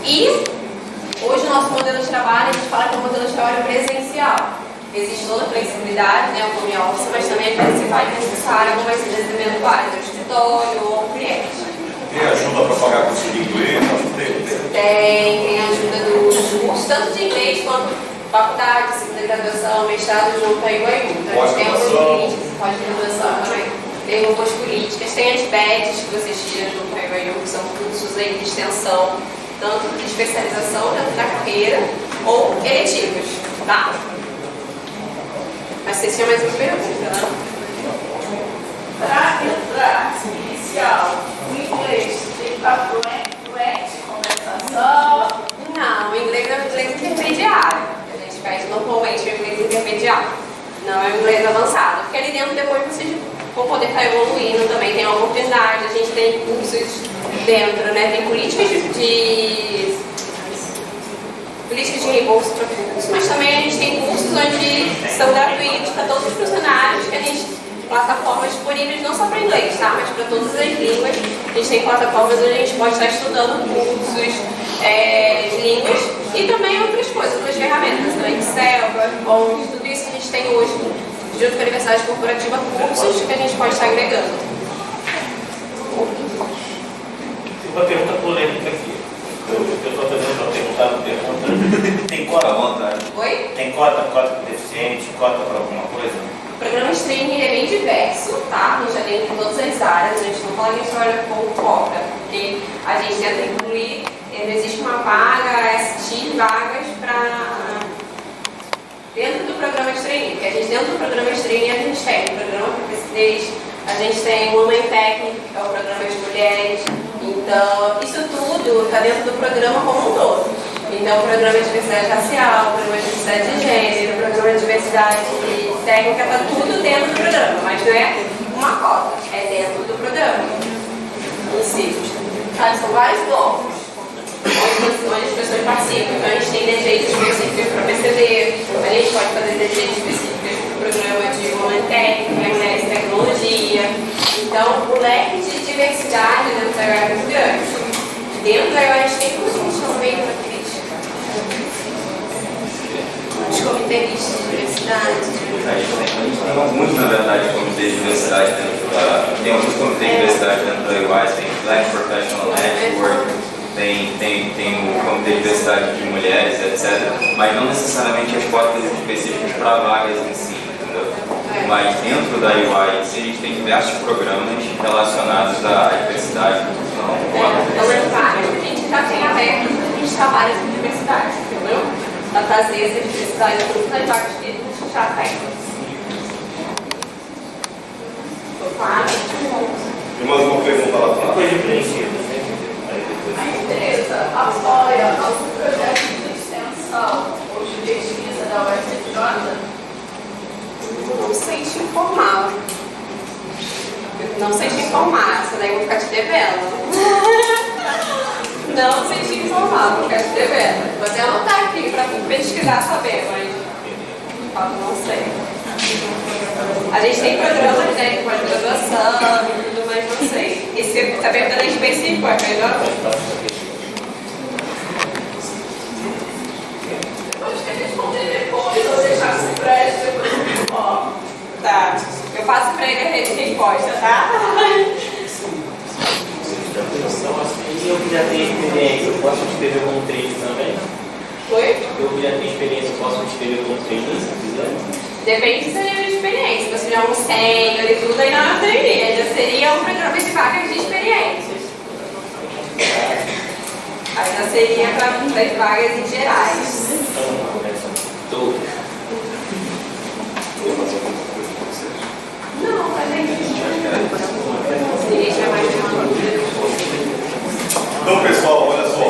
E hoje o nosso modelo de trabalho, a gente fala que é um modelo de trabalho presencial. existe toda a flexibilidade, né, o home office, mas também às vezes se faz necessário algumas idas eventuais ao escritório ou ao cliente. Tem ajuda para pagar curso de inglês? Tem ajuda dos cursos, tanto de inglês quanto faculdade, segunda graduação, mestrado junto à UAU. Então, a gente tem algumas políticas, pós-graduação também. Tem algumas políticas, tem as badges que vocês tiram junto à UAU, que são cursos aí de extensão, tanto de especialização dentro da carreira ou eletivos, tá? Mas vocês tinham mais uma pergunta, né? Para entrar inicial, o inglês tem que estar fluente, conversação. Não, o inglês é o inglês intermediário. A gente faz normalmente o inglês intermediário. Não é o inglês avançado. Porque ali dentro depois vocês vão poder estar evoluindo também. Tem a oportunidade, a gente tem cursos dentro, né? Tem políticas de reembolso para cursos, mas também a gente tem cursos onde são gratuitos para todos os funcionários, que a gente plataformas disponíveis não só para inglês, tá? Mas para todas as línguas. A gente tem plataformas onde a gente pode estar estudando cursos de línguas e também outras coisas, outras ferramentas, né? Excel, PowerPoint, tudo isso que a gente tem hoje, junto com a Universidade Corporativa, cursos que a gente pode estar agregando. Tem uma pergunta polêmica aqui. Eu estou fazendo uma pergunta. Tem cota? À vontade. Oi? Tem cota para deficiente, cota para alguma coisa? O programa de training é bem diverso, tá? A gente já tem em todas as áreas, a gente não fala que olha com cota, porque a gente tenta incluir, não existe uma vaga, X vagas para dentro do programa de training, porque a gente dentro do programa de training a gente tem o programa PPC3, a gente tem o Women Technic, que é o programa de mulheres, então isso tudo está dentro do programa como um todo. Então, o programa de diversidade racial, o programa de diversidade de gênero, o programa de diversidade técnica, está tudo dentro do programa, mas não é uma cota, é dentro do programa em si. São vários blocos onde as pessoas participam. Então, a gente tem desejos específicos para PCD, a gente pode fazer desejos específicos para o programa de Women Tech, mulheres em tecnologia. Então, o leque de diversidade dentro da UER é muito grande. Dentro da UER, a gente tem cursos também para os comitês de diversidade. A gente tem alguns, na verdade, comitês de diversidade dentro da... Tem alguns comitês de diversidade dentro da UIS, tem Black Professional Network, tem o comitê de diversidade de mulheres, etc. Mas não necessariamente as cotas específicas para vagas em si, entendeu? Mas dentro da UIS, a gente tem diversos programas relacionados à diversidade. Então, é vários que a gente já tem aberto, a gente trabalha com diversidade, entendeu? Para trazer essa diversidade para todas as vagas que a gente já tem. E mais uma pergunta lá para Depois de preenchido, A empresa apoia algum projeto de extensão ou de pesquisa da UFRJ? Não sei te informar. Não sei te informar, essa daí eu vou ficar te devendo. Não sei te informar, vou ficar te devendo. Vou até anotar aqui para pesquisar, saber, mas não sei. A gente tem programas, né, de pós-graduação e tudo, mas não sei. E se está perguntando em específico, é melhor? Pode ter responder depois ou deixar esse prédio depois do informe. Tá. Eu passo para ele a resposta, tá? Eu que já tenho experiência, eu posso me inscrever como trainee também? Oi? Eu que já tenho experiência, eu posso me inscrever como trainee, se quiser? Depende do seu nível de experiência. Se você já é um sênior e tudo, aí não é uma trainee, já seria um programa de vagas de experiências. Aí já seria para as vagas em gerais. Todos. Não, mas é isso. Mais uma. Então, pessoal, olha só.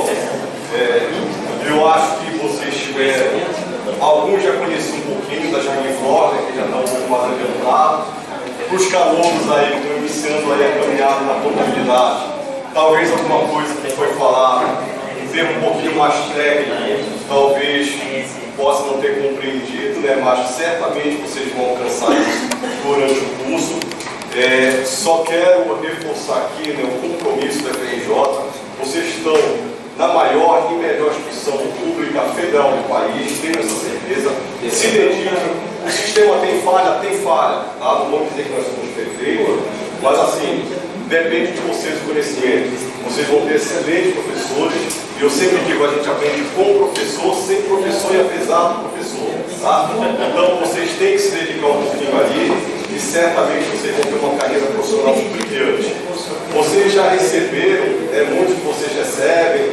Eu acho que vocês tiveram. Alguns já conheciam um pouquinho da Jamiflora, que já estão um pouco mais adiantados. Para os calouros aí, que estão iniciando aí a caminhada na contabilidade, talvez alguma coisa que foi falada, em termo um pouquinho mais técnico, talvez possa não ter compreendido, né? Mas certamente vocês vão alcançar isso durante o curso. Só quero reforçar aqui, né, o compromisso da FRJ. Vocês estão na maior e melhor instituição pública federal do país, tenho essa certeza. Se dediquem sistema tem falha? Tem falha. Tá? Não vamos dizer que nós somos perfeitos, mas assim, depende de vocês o conhecimento. Vocês vão ter excelentes professores, e eu sempre digo, a gente aprende com o professor, sem professor e apesar do professor. Tá? Então vocês têm que se dedicar um pouquinho ali, e certamente vocês vão ter uma carreira profissional brilhante. Vocês já receberam, muitos de vocês recebem,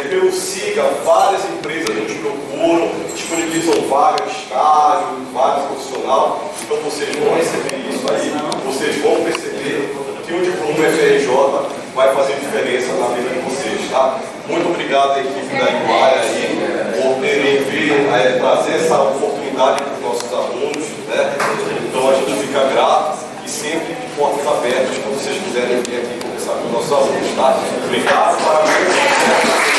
pelo SIGA, várias empresas nos procuram, disponibilizam vaga de estágio, vaga profissional, então vocês vão receber isso aí, vocês vão perceber que um diploma FRJ vai fazer diferença na vida de vocês, tá? Muito obrigado à equipe da Iguaia aí, por terem vindo trazer essa oportunidade para os nossos alunos, né? Então a gente fica grato e sempre de portas abertas quando vocês quiserem vir aqui conversar com os nossos alunos, tá? Obrigado, parabéns.